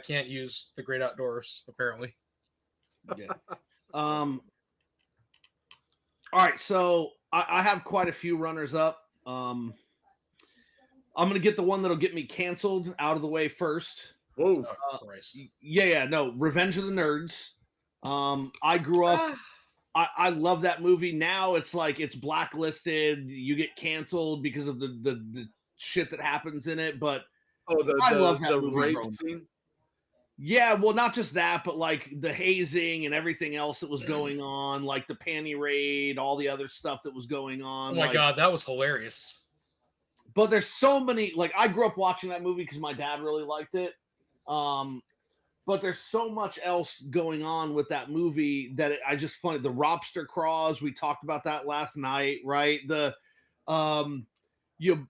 can't use The Great Outdoors apparently. Yeah. All right, so I have quite a few runners up. I'm gonna get the one that'll get me canceled out of the way first. Whoa. Oh, Christ. No, Revenge of the Nerds. I grew up. I love that movie. Now it's like it's blacklisted. You get canceled because of the shit that happens in it. But I love that movie, rape bro. scene. Yeah, well, not just that, but like the hazing and everything else that was going on, like the panty raid, all the other stuff that was going on. Oh my God, that was hilarious. But there's so many. Like I grew up watching that movie because my dad really liked it. but there's so much else going on with that movie that I just funny. The Robster Craws, we talked about that last night, right? The you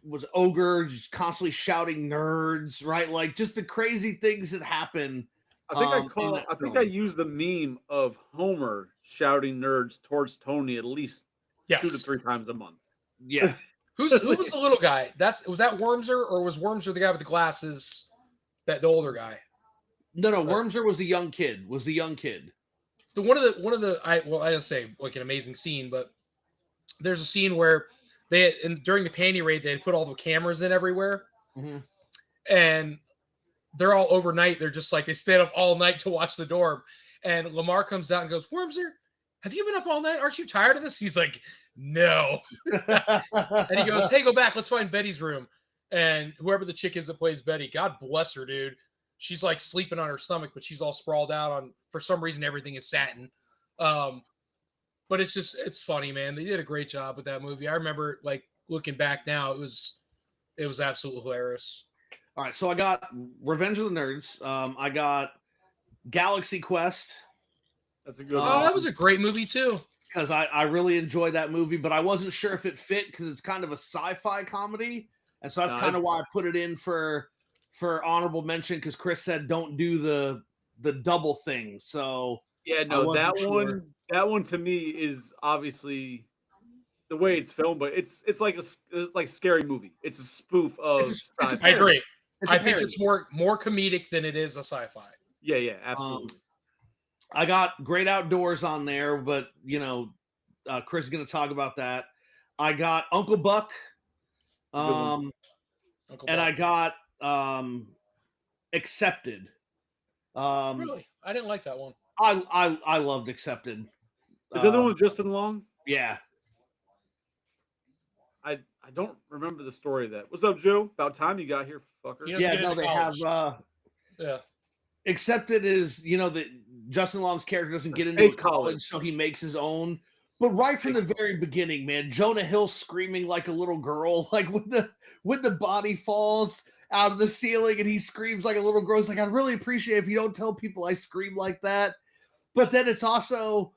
was Ogre just constantly shouting nerds, right? Like just the crazy things that happen. I think in that I think I film. used the meme of Homer shouting nerds towards Tony at least 2 to Yes. 3 times a month. Yeah. Who was the little guy? Was that Wormser, or was Wormser the guy with the glasses? That the older guy. No, Wormser was the young kid. The one of the I don't say like an amazing scene, but there's a scene where during the panty raid they had put all the cameras in everywhere, and they're all overnight. They're just like they stayed up all night to watch the dorm, and Lamar comes out and goes, "Wormser, have you been up all night? Aren't you tired of this?" He's like, "No," and he goes, "Hey, go back. Let's find Betty's room." And whoever the chick is that plays Betty, God bless her, dude. She's like sleeping on her stomach, but she's all sprawled out on, for some reason, everything is satin. But it's funny, man. They did a great job with that movie. I remember like looking back now, it was absolutely hilarious. All right, so I got Revenge of the Nerds. I got Galaxy Quest. That's a good Oh, that was a great movie too. Because I really enjoyed that movie, but I wasn't sure if it fit because it's kind of a sci-fi comedy. And so that's kind of why I put it in for honorable mention, because Chris said don't do the double thing. So yeah, no, that one to me is obviously the way it's filmed, but it's like a scary movie. It's a spoof of sci-fi. I agree. I think it's more comedic than it is a sci-fi. Yeah, absolutely. I got Great Outdoors on there, but Chris is going to talk about that. I got Uncle Buck. And I got Accepted. Really? I didn't like that one. I loved Accepted. Is that the one with Justin Long? Yeah. I don't remember the story of that. What's up, Joe? About time you got here, fucker. Yeah, no, they have Accepted is, that Justin Long's character doesn't get into college, so he makes his own. But right from the very beginning, man, Jonah Hill screaming like a little girl, like when the body falls out of the ceiling and he screams like a little girl. It's like, I'd really appreciate if you don't tell people I scream like that. But then it's also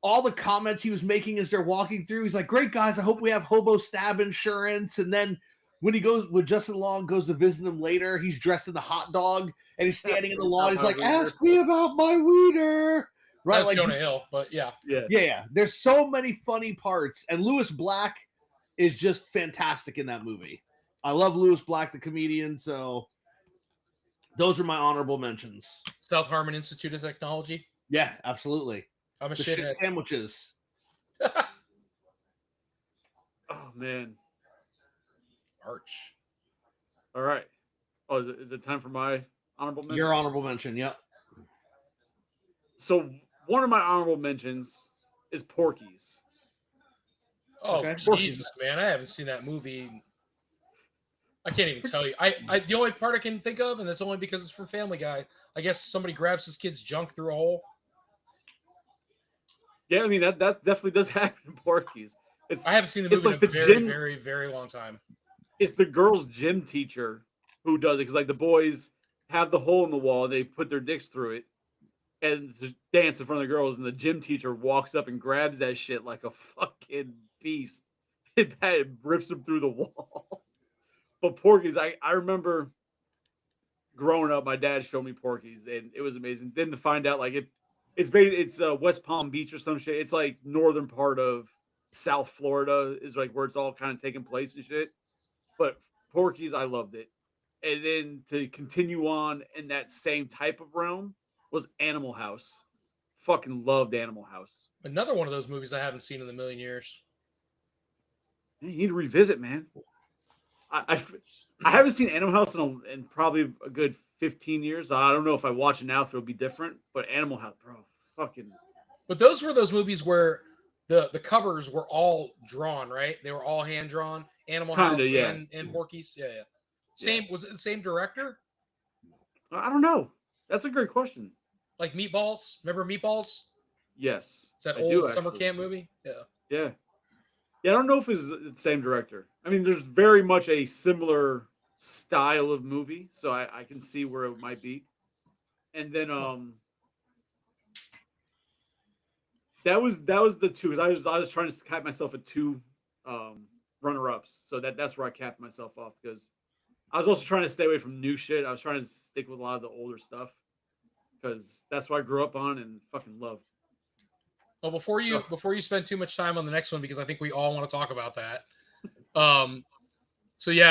all the comments he was making as they're walking through. He's like, great guys, I hope we have hobo stab insurance. And then when Justin Long goes to visit him later, he's dressed in the hot dog and he's standing in the lawn. He's like, ask me about my wiener. Right, that's like Jonah Hill, but yeah. There's so many funny parts, and Lewis Black is just fantastic in that movie. I love Lewis Black, the comedian. So those are my honorable mentions. South Harmon Institute of Technology. Yeah, absolutely. I'm a shit shithead. Sandwiches. Oh man, Arch. All right. Oh, is it time for my honorable mention? Your honorable mention, yep. So one of my honorable mentions is Porky's. Oh, okay. Jesus, man. I haven't seen that movie. I can't even tell you. I the only part I can think of, and that's only because it's from Family Guy, I guess somebody grabs his kid's junk through a hole. Yeah, I mean, that definitely does happen in Porky's. I haven't seen the movie in a very, very, very long time. It's the girl's gym teacher who does it, because like the boys have the hole in the wall and they put their dicks through it and just dance in front of the girls, and the gym teacher walks up and grabs that shit like a fucking beast. It rips him through the wall. But Porky's, I remember growing up, my dad showed me Porky's, and it was amazing. Then to find out like it's West Palm Beach or some shit. It's like northern part of South Florida is like where it's all kind of taking place and shit. But Porky's, I loved it. And then to continue on in that same type of realm was Animal House. Fucking loved Animal House. Another one of those movies I haven't seen in a million years. You need to revisit, man. I haven't seen Animal House in probably a good 15 years. I don't know if I watch it now if it'll be different, but Animal House, bro, fucking. But those were those movies where the covers were all drawn, right? They were all hand drawn. Animal House and Porky's, yeah. Was it the same director? I don't know. That's a great question. Like Meatballs, remember Meatballs? Yes. It's that old summer camp movie. Yeah. I don't know if it's the same director. I mean, there's very much a similar style of movie, so I can see where it might be. And then that was the two. 'Cause I was trying to cap myself at two runner ups, so that's where I capped myself off because I was also trying to stay away from new shit. I was trying to stick with a lot of the older stuff because that's what I grew up on and fucking loved. Well, before you spend too much time on the next one, because I think we all want to talk about that.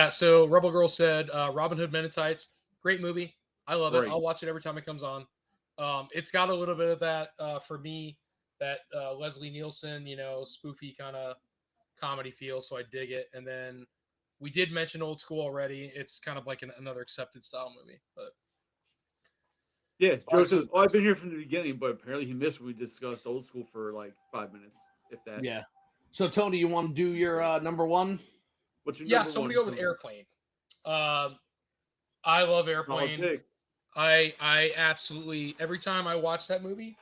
So Rebel Girl said Robin Hood Men in Tights, great movie. I love it. Great. I'll watch it every time it comes on. It's got a little bit of that for me, that Leslie Nielsen, spoofy kind of comedy feel. So I dig it. And then we did mention Old School already. It's kind of like another accepted style movie. But Yeah, Joe Alright, says, so- "Oh, I've been here from the beginning," but apparently he missed when we discussed Old School for like 5 minutes, if that. Yeah. So Tony, you want to do your number one? What's your yeah, number so I'm one? gonna go with Airplane. I love Solid Airplane. pick. I absolutely, every time I watch that movie,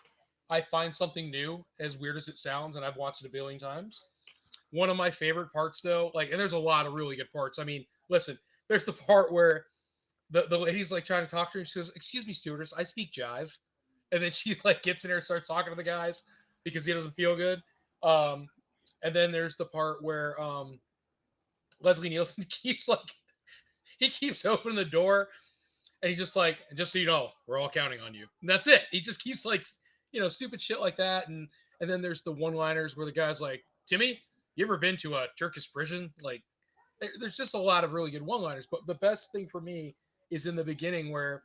I find something new, as weird as it sounds, and I've watched it a billion times. One of my favorite parts, though, and there's a lot of really good parts. I mean, listen, there's the part where the lady's like trying to talk to her, and she goes, "Excuse me, stewardess, I speak jive," and then she like gets in there and starts talking to the guys because he doesn't feel good. And then there's the part where Leslie Nielsen he keeps opening the door, and he's just like, "Just so you know, we're all counting on you." And that's it. He just keeps stupid shit like that. And then there's the one-liners where the guy's like, "Timmy, you ever been to a Turkish prison?" Like, there's just a lot of really good one-liners. But the best thing for me is in the beginning where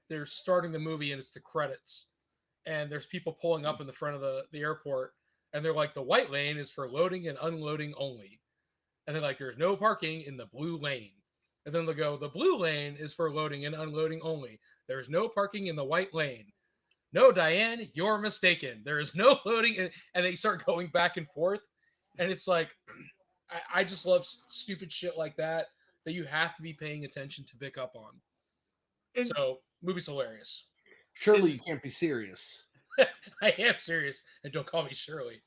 they're starting the movie and it's the credits, and there's people pulling up in the front of the airport, and they're like, "The white lane is for loading and unloading only," and they're like, "There's no parking in the blue lane." And then they'll go, "The blue lane is for loading and unloading only. There's no parking in the white lane." "No, Diane, you're mistaken. There is no loading." And they start going back and forth. And it's like, I just love stupid shit like that you have to be paying attention to pick up on. And- So, movie's hilarious. Surely you can't be serious. I am serious, and don't call me Shirley.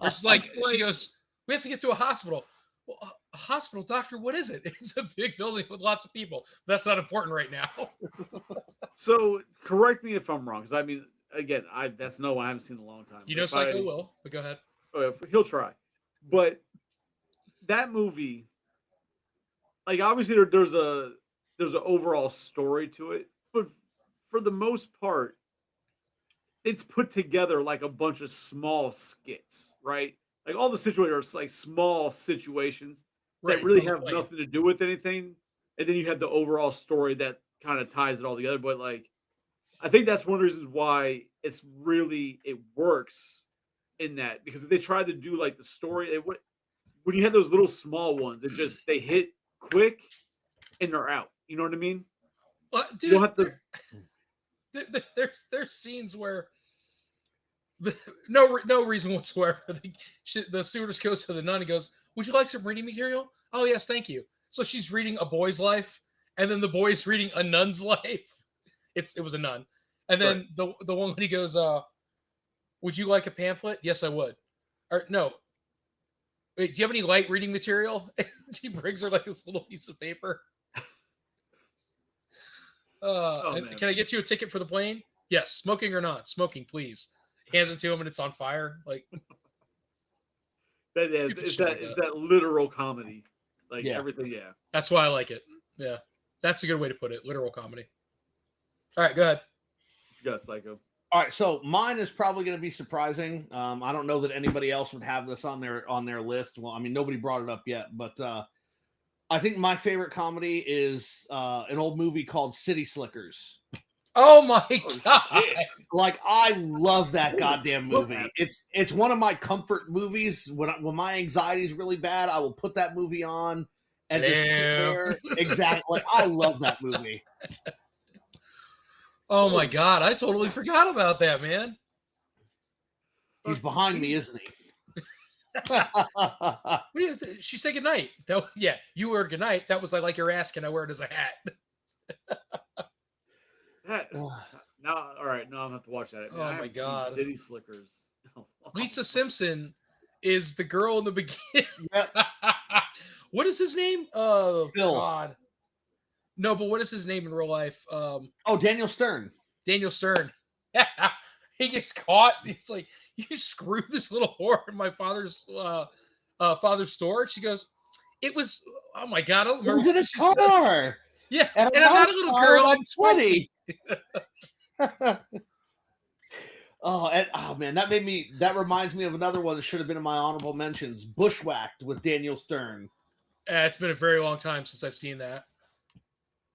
It's like, she goes, "We have to get to a hospital." "Well, a hospital, doctor, what is it?" "It's a big building with lots of people." "That's not important right now." So correct me if I'm wrong, because I mean, again, that's no one I haven't seen in a long time. You But know, if Psycho will, but go ahead. he'll try. But that movie, like obviously there's an overall story to it, but for the most part, it's put together like a bunch of small skits, right? Like all the situations are like small situations that Right, really on the have plane. nothing to do with anything, and then you have the overall story that kind of ties it all together. But like, I think that's one of the reasons why it works in that, because if they tried to do like the story, when you have those little small ones, they hit quick and they're out. You know what I mean? You don't Dude, have to. there's scenes where no reason whatsoever. The stewardess goes to the nun and goes, "Would you like some reading material?" "Oh yes, thank you." So she's reading a boy's life, and then the boy's reading a nun's life. It was a nun, and then the one lady goes, "Would you like a pamphlet?" "Yes, I would." Or no. "Wait, do you have any light reading material?" And she brings her like this little piece of paper. Man. "Can I get you a ticket for the plane?" "Yes." "Smoking or not?" "Smoking, please." Hands it to him, and it's on fire. Like, That is, stupid it's shit that like it's that. that literal comedy, like Yeah. everything. Yeah, That's why I like it. Yeah, that's a good way to put it. Literal comedy. All right, go ahead. you got Psycho. All right, so mine is probably going to be surprising. I don't know that anybody else would have this on their list. Well, I mean, nobody brought it up yet, but I think my favorite comedy is an old movie called City Slickers. Oh my Oh, god! shit. Like, I love that goddamn What movie. happened? It's one of my comfort movies. When my anxiety is really bad, I will put that movie on and just sit Hello. there. Exactly, I love that movie. Oh my god! I totally forgot about that, man. He's behind me, isn't he? What do you? She said goodnight. Yeah, you were goodnight. That was like your ass. Can I wear it as a hat? That now, all right. Now I'm gonna have to watch that. Man, Oh I my haven't God. seen City Slickers. in a long Lisa time. Simpson is the girl in the beginning. Yep. What is his name? Oh Phil. God. No, but what is his name in real life? Oh, Daniel Stern. Daniel Stern. He gets caught. He's like, "You screwed this little whore in my father's store." She goes, "It was. Oh my God, I don't It remember was in what his she said." car. Yeah, And and I'm not a little girl. I'm 20. Oh man, that reminds me of another one that should have been in my honorable mentions. Bushwhacked with Daniel Stern. It's been a very long time since I've seen that.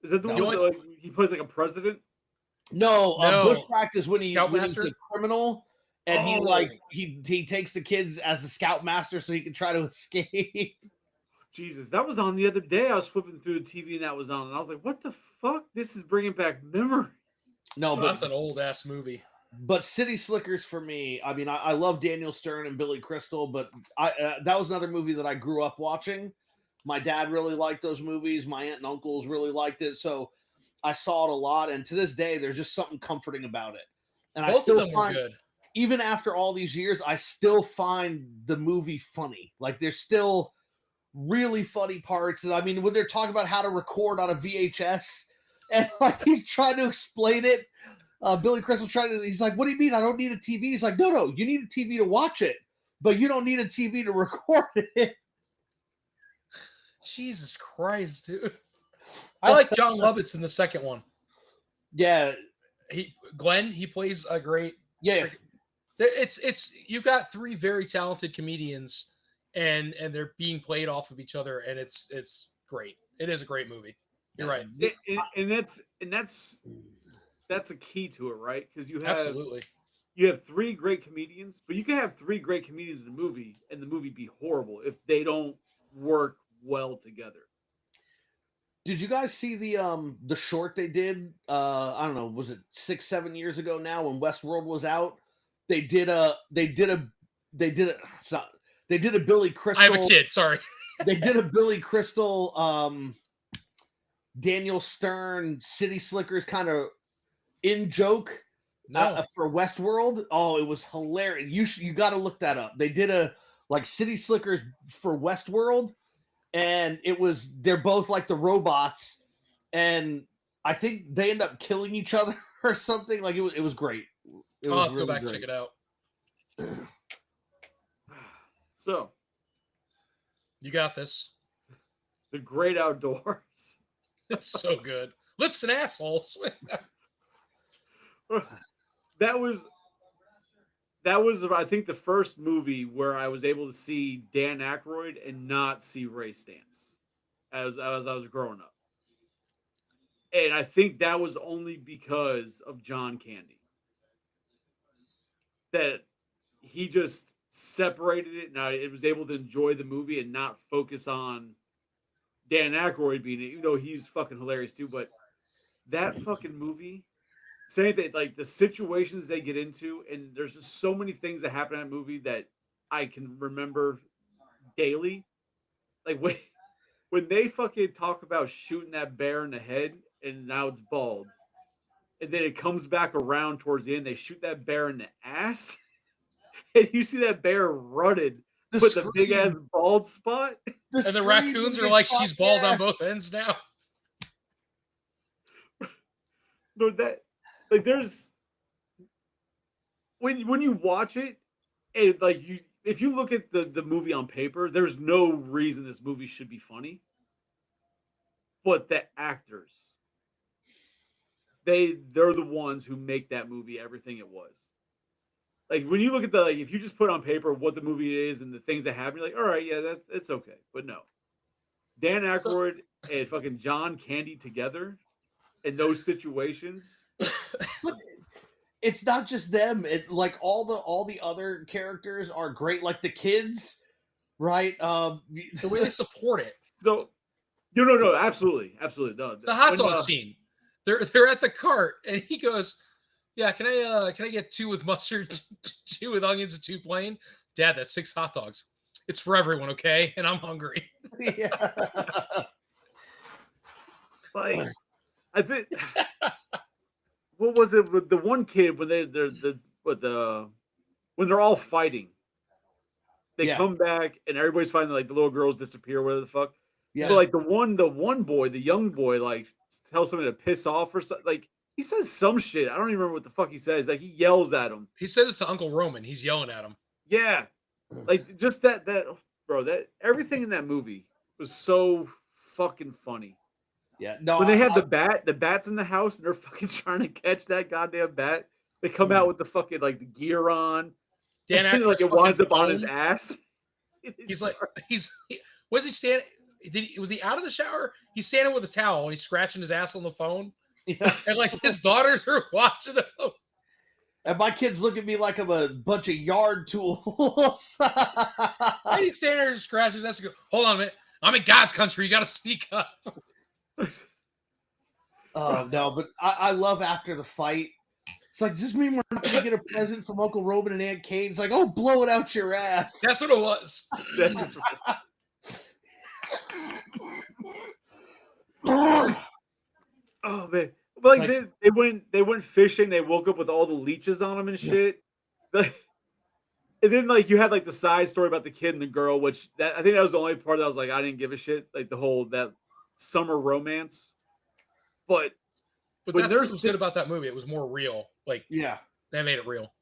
Is that the No. one that like, he plays like a president? No, No. Bushwhacked is when he's Scoutmaster? a criminal and Oh. he takes the kids as the scoutmaster so he can try to escape. Jesus, that was on the other day. I was flipping through the TV and that was on, and I was like, "What the fuck? This is bringing back memory." No, Oh, but that's an old ass movie. But City Slickers for me, I mean, I love Daniel Stern and Billy Crystal, but that was another movie that I grew up watching. My dad really liked those movies. My aunt and uncles really liked it, so I saw it a lot. And to this day, there's just something comforting about it. And I Both of still them were find, good. even after all these years, I still find the movie funny. Like there's still really funny parts. And I mean, when they're talking about how to record on a VHS, and like he's trying to explain it. Billy Crystal he's like, "What do you mean I don't need a TV?" He's like, no, you need a TV to watch it, but you don't need a TV to record it. Jesus Christ, dude. I like John Lovitz in the second one. Yeah. Glenn, he plays a great. Yeah. It's you've got three very talented comedians and they're being played off of each other, and it's great. It is a great movie. You're right. And that's a key to it, right? Because Absolutely. you have three great comedians, but you can have three great comedians in a movie and the movie be horrible if they don't work well together. Did you guys see the short they did? I don't know, was it 6-7 years ago now when Westworld was out? They did a Billy Crystal. I have a kid, sorry. They did a Billy Crystal Daniel Stern City Slickers kind of in joke for Westworld. Oh, it was hilarious. You got to look that up. They did a like City Slickers for Westworld, and they're both like the robots, and I think they end up killing each other or something. Like it was great. I'll have to go back and check it out. So you got this. The Great Outdoors. That's so good. Lips and assholes. That was I think the first movie where I was able to see Dan Aykroyd and not see Ray Stantz as I was growing up. And I think that was only because of John Candy. That he just separated it and I was able to enjoy the movie and not focus on Dan Aykroyd being it, even though he's fucking hilarious too. But that fucking movie, same thing, like the situations they get into, and there's just so many things that happen in that movie that I can remember daily. Like when they fucking talk about shooting that bear in the head and now it's bald, and then it comes back around towards the end, they shoot that bear in the ass, and you see that bear rutted with the big ass bald spot. And the raccoons are like, she's bald on both ends now. No, that like there's when you watch it, and like if you look at the movie on paper, there's no reason this movie should be funny. But the actors, they're the ones who make that movie everything it was. Like when you look at if you just put on paper what the movie is and the things that happen, you're like, all right, yeah, it's okay. But no, Dan Aykroyd and fucking John Candy together in those situations. But it's not just them. It like all the other characters are great. Like the kids, right? The way they support it. So, no, absolutely. No, the hot dog scene. They're at the cart, and he goes, "Yeah, can I get 2 with mustard, 2 with onions, and 2 plain?" "Dad, that's 6 hot dogs. It's for everyone, okay? And I'm hungry." Yeah. Like, I think what was it with the one kid when when they're all fighting, they come back and everybody's finding like the little girls disappear, whatever the fuck. Yeah. But like the one boy, the young boy, like tells somebody to piss off or something. Like he says some shit. I don't even remember what the fuck he says. Like he yells at him. He says it to Uncle Roman. He's yelling at him. Yeah. Like just that bro, that everything in that movie was so fucking funny. Yeah. No, When they have the bats in the house and they're fucking trying to catch that goddamn bat, they come out with the fucking like the gear on. Dan And like Aykroyd's it winds up fucking on his phone. ass. He's like, was he standing? Was he out of the shower? He's standing with a towel and he's scratching his ass on the phone. yeah. And like his daughters are watching him. And my kids look at me like I'm a bunch of yard tools. And he's standing there and scratches his ass and goes, hold on a minute. I'm in God's country. You got to speak up. Oh no, but I love after the fight. It's like, does this mean we're not going to get a present from Uncle Roman and Aunt Kate? It's like, oh, blow it out your ass. That's what it was. That is- oh man. But like they went fishing, they woke up with all the leeches on them and shit. And then like you had like the side story about the kid and the girl, which I think that was the only part that I was like, I didn't give a shit. Like the whole that summer romance. But But when that's they're what was good about that movie. It was more real. Like, Yeah. they made it real.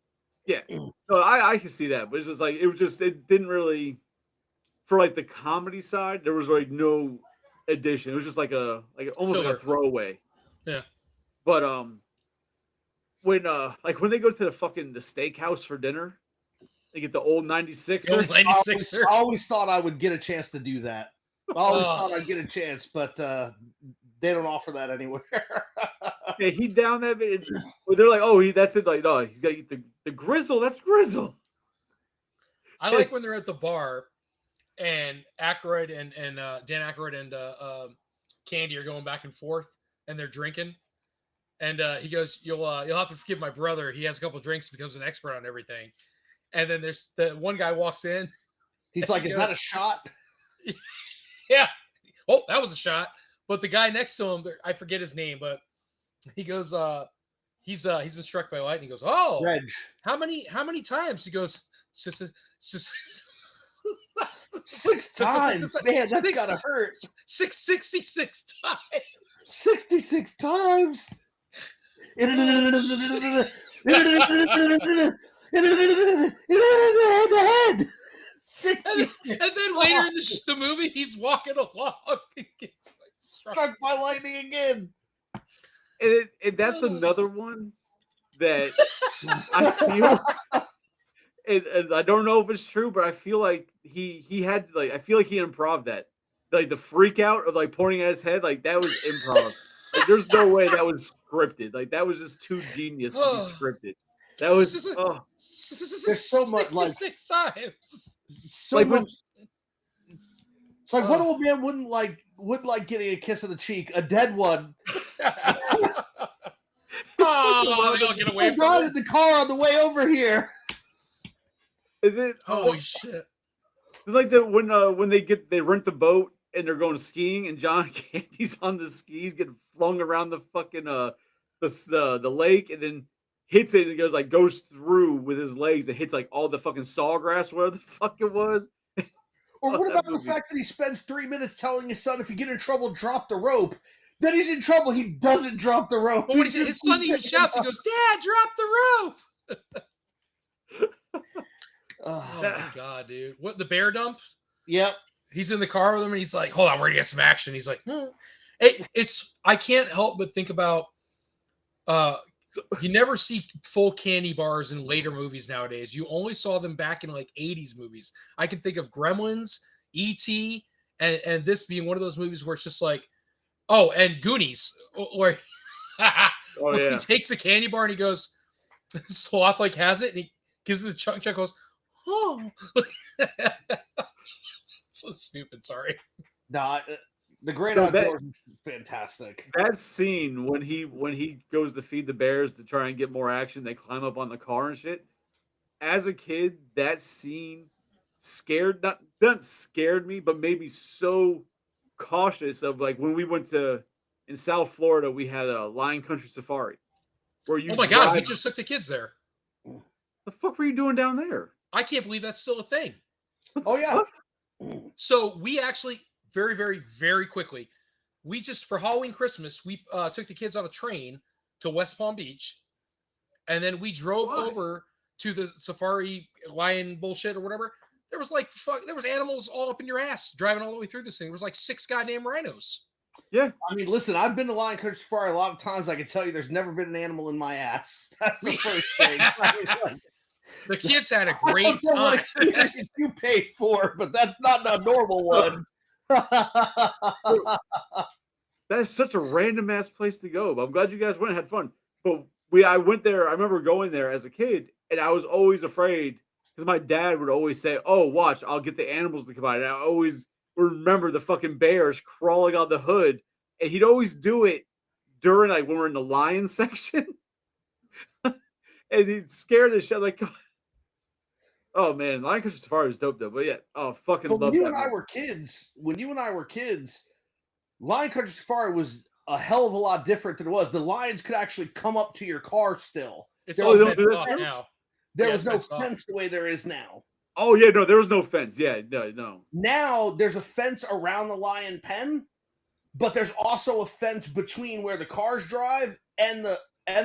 yeah. No, I can see that. But it's just like it didn't really for like the comedy side, there was like no addition. It was just like almost like a Filler. throwaway. Yeah. But when they go to the steakhouse for dinner, they get the old 96er. The old 96er. I always thought I would get a chance to do that. I always thought I'd get a chance, but they don't offer that anywhere. Yeah, he down that bit. They're like, oh, that's it. Like, no, he's got to eat the grizzle. That's grizzle. I like when they're at the bar and Aykroyd and Dan Aykroyd and Candy are going back and forth and they're drinking. And he goes, you'll have to forgive my brother. He has a couple of drinks, becomes an expert on everything. And then there's the one guy walks in. He's like, is that a shot? Yeah. Oh, that was a shot. But the guy next to him, I forget his name, but he goes, he's been struck by lightning. He goes, oh, Reg. how many times? He goes, 6 times. Man, that's gotta hurt. 666 times. 66 times. The head. And then later in the movie, he's walking along and gets Struck by lightning again. And that's another one that I feel. And I don't know if it's true, but I feel like he had I feel like he improv that. Like the freak out of like pointing at his head, like that was improv. Like there's no way that was scripted. Like that was just too genius to be scripted. That was There's so much 66 times. So like much. It's like what old man wouldn't like getting a kiss on the cheek? A dead one. Oh, they all get away I from got it. in the car on the way over here. And then, Holy shit. like when they rent the boat and they're going skiing and John Candy's on the skis getting flung around the fucking the lake and then hits it and goes through with his legs and hits like all the fucking sawgrass, whatever the fuck it was. Or what that about movie. the fact that he spends 3 minutes telling his son if you get in trouble, drop the rope. Then he's in trouble. He doesn't drop the rope. But when his son even shouts, he goes, Dad, drop the rope. Oh my god, dude. What, the bear dump? Yep. He's in the car with him and he's like, hold on, we're gonna get some action. He's like, it's I can't help but think about you never see full candy bars in later movies nowadays. You only saw them back in like 80s movies. I can think of Gremlins, E.T., and this being one of those movies where it's just like, oh, and Goonies, where he takes the candy bar and he goes, Sloth like has it, and he gives it the Chuck goes, oh. So stupid, sorry. Nah, the Great Outdoors is fantastic. That scene when he goes to feed the bears to try and get more action, they climb up on the car and shit. As a kid, that scene not scared me, but made me so cautious of like when we went in South Florida, we had a Lion Country Safari. Where you Oh my god, we just took the kids there. The fuck were you doing down there? I can't believe that's still a thing. Oh yeah. So we actually, very, very, very quickly. We just for Halloween, Christmas, we took the kids on a train to West Palm Beach, and then we drove Why? over to the safari lion bullshit or whatever. There was like there was animals all up in your ass driving all the way through this thing. There was like 6 goddamn rhinos. Yeah. I mean, listen, I've been to Lion Country Safari a lot of times. I can tell you there's never been an animal in my ass. That's the first thing. I mean, like, The kids had a I great don't know what time. experience you paid for, but that's not a normal one. That is such a random ass place to go. But I'm glad you guys went and had fun. But I went there. I remember going there as a kid, and I was always afraid because my dad would always say, "Oh, watch, I'll get the animals to come out." And I always remember the fucking bears crawling on the hood, and he'd always do it during like when we're in the lion section, and he'd scare the shit like. Oh man, Lion Country Safari was dope though. But yeah, oh fucking But love when you that and I movie. were kids, Lion Country Safari was a hell of a lot different than it was. The lions could actually come up to your car still. It's There all was no- fenced there's off no- now. There Yeah, was no fenced off. fence the way there is now. Oh yeah, no, there was no fence. Yeah, no. Now there's a fence around the lion pen, but there's also a fence between where the cars drive and the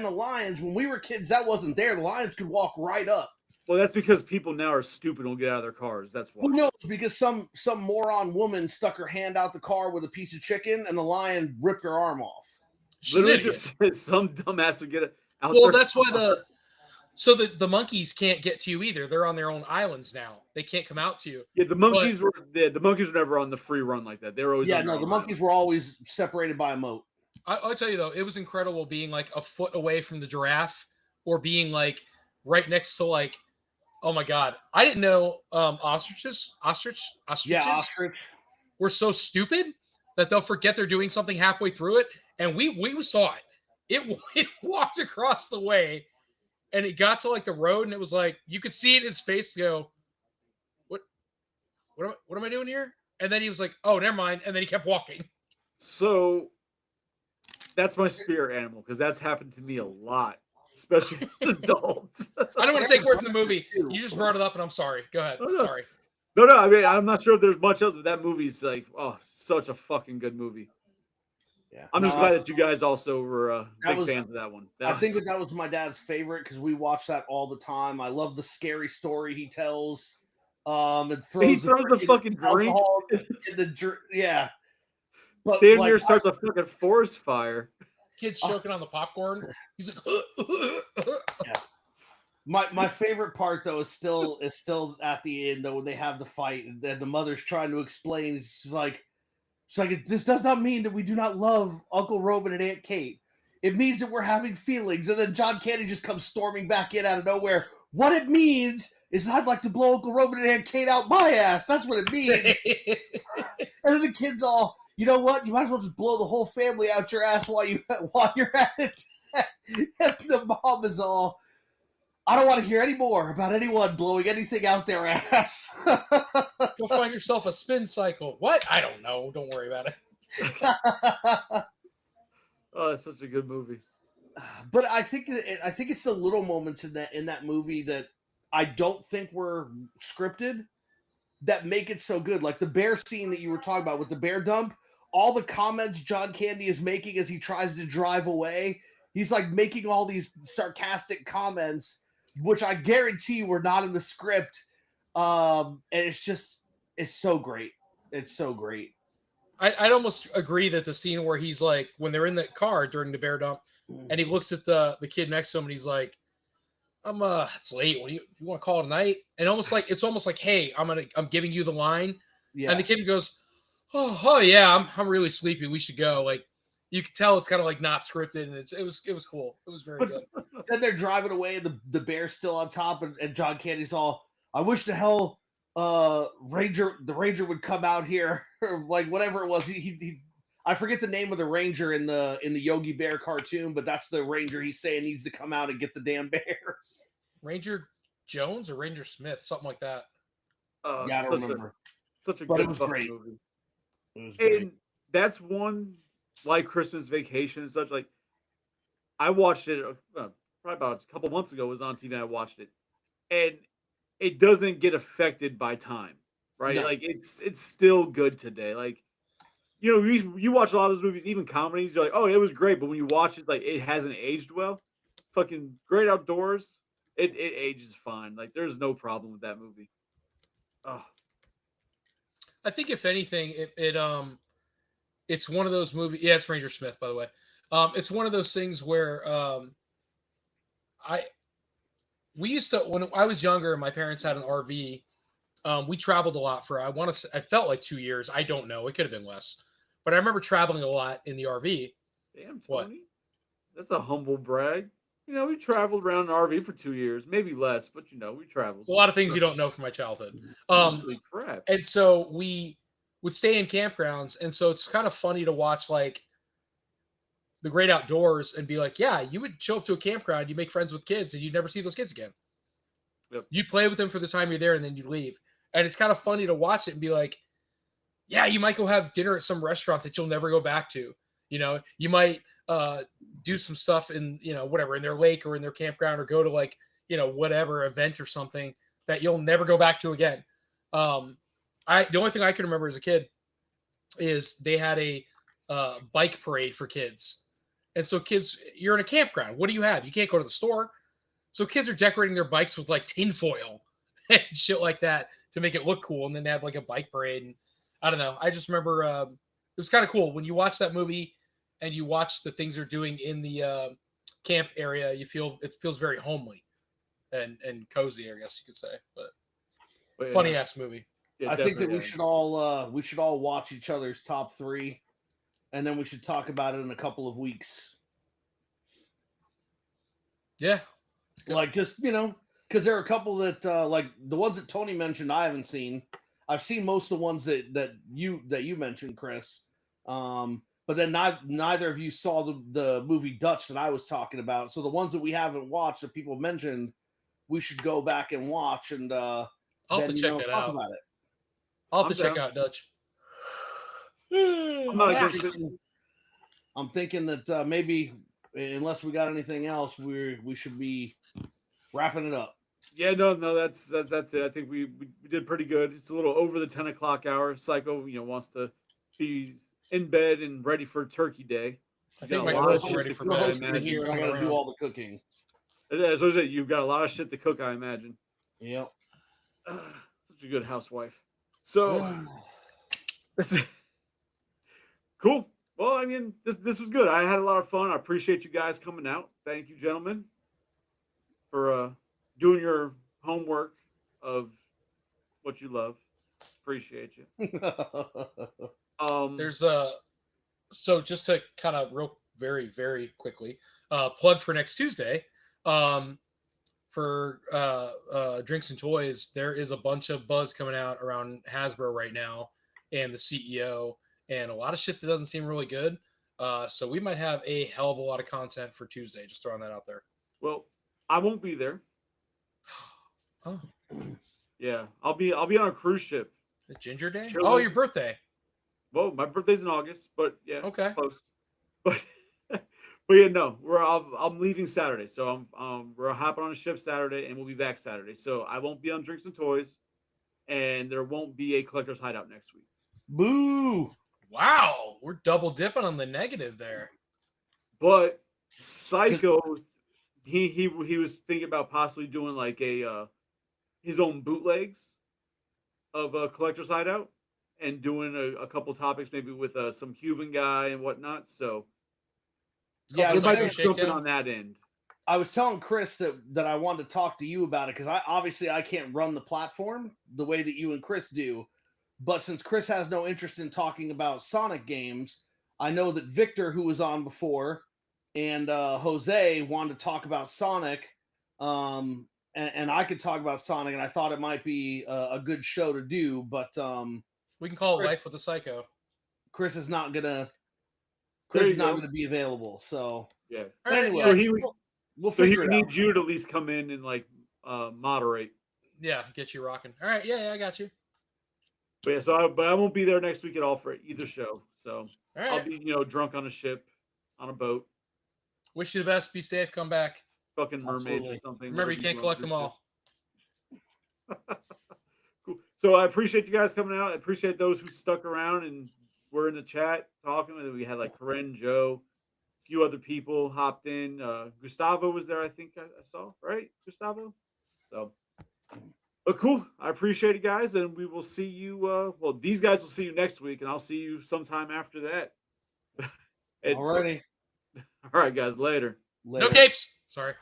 lions. When we were kids, that wasn't there. The lions could walk right up. Well, that's because people now are stupid and will get out of their cars. That's why. Who knows? Because some moron woman stuck her hand out the car with a piece of chicken, and the lion ripped her arm off. She's an Literally idiot. just said some dumbass would get it out Well, their that's why car. the monkeys can't get to you either. They're on their own islands now. They can't come out to you. Yeah, the monkeys were never on the free run like that. They were always Yeah, on their no, the own monkeys were always separated by a moat. I'll tell you though, it was incredible being like a foot away from the giraffe or being like right next to like, oh my god, I didn't know ostriches Yeah, ostrich. were so stupid that they'll forget they're doing something halfway through it, and we saw it. It walked across the way, and it got to like the road, and it was like you could see it in his face go, what am I doing here? And then he was like, oh, never mind, and then he kept walking. So that's my spirit animal because that's happened to me a lot, especially as an adult. I don't want to take away from the movie. You just brought it up, and I'm sorry. Go ahead. Oh, no. Sorry. No, I mean I'm not sure if there's much else, but that movie's like such a fucking good movie. Yeah, I'm just No, glad that you guys also were That big was- fans of that one. I think that was my dad's favorite because we watched that all the time. I love the scary story he tells. And throws throws the freaking fucking drink. alcohol in the yeah. But damn like, near starts a fucking forest fire. Kid's choking on the popcorn. He's like, my favorite part though is still at the end though when they have the fight and the mother's trying to explain. She's like, this does not mean that we do not love Uncle Roman and Aunt Kate. It means that we're having feelings. And then John Candy just comes storming back in out of nowhere. What it means is that I'd like to blow Uncle Roman and Aunt Kate out my ass. That's what it means. And then the kids all, you know what? You might as well just blow the whole family out your ass while you're at it. And the mom is all, I don't want to hear any more about anyone blowing anything out their ass. Go find yourself a spin cycle. What? I don't know. Don't worry about it. Oh, it's such a good movie. But I think it's the little moments in that movie that I don't think were scripted that make it so good. Like the bear scene that you were talking about with the bear dump, all the comments John Candy is making as he tries to drive away, he's like making all these sarcastic comments, which I guarantee were not in the script. And it's so great. It's so great. I'd almost agree that the scene where he's like, when they're in the car during the bear dump, and he looks at the kid next to him, and he's like, it's late. What do you want to call it a night? And it's almost like, hey, I'm giving you the line. Yeah. And the kid goes, oh yeah, I'm really sleepy. We should go. Like, you can tell it's kind of like not scripted, and it was cool. It was very good. Then they're driving away, and the bear's still on top, and John Candy's all, I wish the hell the ranger would come out here, or like whatever it was. He I forget the name of the ranger in the Yogi Bear cartoon, but that's the ranger he's saying needs to come out and get the damn bears. Ranger Jones or Ranger Smith, something like that. Yeah, I don't remember. Such a But it good was fucking great. movie. It was great. And that's one like Christmas Vacation and such. Like I watched it probably about a couple months ago. It was on TV. And I watched it, and it doesn't get affected by time, right? No. Like it's still good today. Like you watch a lot of those movies, even comedies. You're like, oh, it was great, but when you watch it, like it hasn't aged well. Fucking Great Outdoors, it ages fine. Like there's no problem with that movie. Oh, I think if anything, it's one of those movies. Yeah, it's Ranger Smith, by the way. It's one of those things where I we used to when I was younger. My parents had an RV. We traveled a lot for I felt like 2 years. I don't know. It could have been less, but I remember traveling a lot in the RV. damn, What? Tony, that's a humble brag. We traveled around an RV for 2 years, maybe less, but we traveled. A lot of things you don't know from my childhood. Holy crap! And so we would stay in campgrounds, and so it's kind of funny to watch like the great outdoors and be like, yeah, you would show up to a campground, you make friends with kids, and you'd never see those kids again. Yep. You play with them for the time you're there, and then you leave. And it's kind of funny to watch it and be like, yeah, you might go have dinner at some restaurant that you'll never go back to. You might do some stuff in, whatever, in their lake or in their campground, or go to like, whatever event or something that you'll never go back to again. The only thing I can remember as a kid is they had a bike parade for kids. And so kids, you're in a campground. What do you have? You can't go to the store. So kids are decorating their bikes with like tinfoil and shit like that to make it look cool. And then they have like a bike parade. And I don't know. I just remember it was kind of cool when you watch that movie and you watch the things they're doing in the camp area. It feels very homely and cozy, I guess you could say. But funny ass movie. Yeah, I think that definitely, we should all watch each other's top 3, and then we should talk about it in a couple of weeks. Yeah. Like just because there are a couple that like the ones that Tony mentioned, I haven't seen. I've seen most of the ones that you mentioned, Chris. But then neither of you saw the movie Dutch that I was talking about. So the ones that we haven't watched that people mentioned, we should go back and watch and I'll have to check that out. about it. I'll have to I'm check out Dutch. I'm not against it. I'm thinking that maybe unless we got anything else, we should be wrapping it up. Yeah, no, that's it. I think we did pretty good. It's a little over the 10 o'clock hour. Psycho, wants to be in bed and ready for Turkey Day. I think got my a lot of girl's shit ready to for cook, bed. I imagine. Here, I gotta do all the cooking. That's what I said. You've got a lot of shit to cook, I imagine. Yep. Such a good housewife. So that's it. Cool. Well, I mean, this was good. I had a lot of fun. I appreciate you guys coming out. Thank you, gentlemen, for doing your homework of what you love. Appreciate you. There's so just to kind of very, very quickly, plug for next Tuesday, for Drinks and Toys, there is a bunch of buzz coming out around Hasbro right now and the CEO and a lot of shit that doesn't seem really good. So we might have a hell of a lot of content for Tuesday. Just throwing that out there. Well, I won't be there. Oh, Yeah, I'll be on a cruise ship. the Ginger Day? Sure Oh, will. your birthday. Well, my birthday's in August, but yeah, Okay. close. But but yeah, no, I'm leaving Saturday, so we're hopping on a ship Saturday, and we'll be back Saturday. So I won't be on Drinks and Toys, and there won't be a Collector's Hideout next week. Boo! Wow, we're double dipping on the negative there. But Psycho, he was thinking about possibly doing like a his own bootlegs of a Collector's Hideout and doing a couple topics maybe with some Cuban guy and whatnot. So Yeah, there might be Shakedown. something on that end. I was telling Chris that I wanted to talk to you about it because I can't run the platform the way that you and Chris do. But since Chris has no interest in talking about Sonic games, I know that Victor, who was on before, and Jose wanted to talk about Sonic, and I could talk about Sonic, and I thought it might be a good show to do. But We can call it Chris- Life with a Psycho. Chris is not gonna There Chris you is not go. gonna be available. So Yeah. All right, anyway, yeah, So he would- we'll So he figure would it need out. you to at least come in and like moderate. yeah, get you rocking. All right, yeah, I got you. But yeah, but I won't be there next week at all for either show. So All I'll right. be drunk on a ship, on a boat, Wish you the best. Be safe. Come back. fucking mermaids Absolutely. or something. Remember, you whatever can't want collect to them do. all. Cool. So I appreciate you guys coming out. I appreciate those who stuck around and were in the chat talking. And we had like Corinne, Joe, a few other people hopped in. Gustavo was there, I think I saw, right? Gustavo. So, but cool. I appreciate it, guys, and we will see you. Well, these guys will see you next week, and I'll see you sometime after that. And- Alrighty. all right, guys. Later. No capes. Sorry.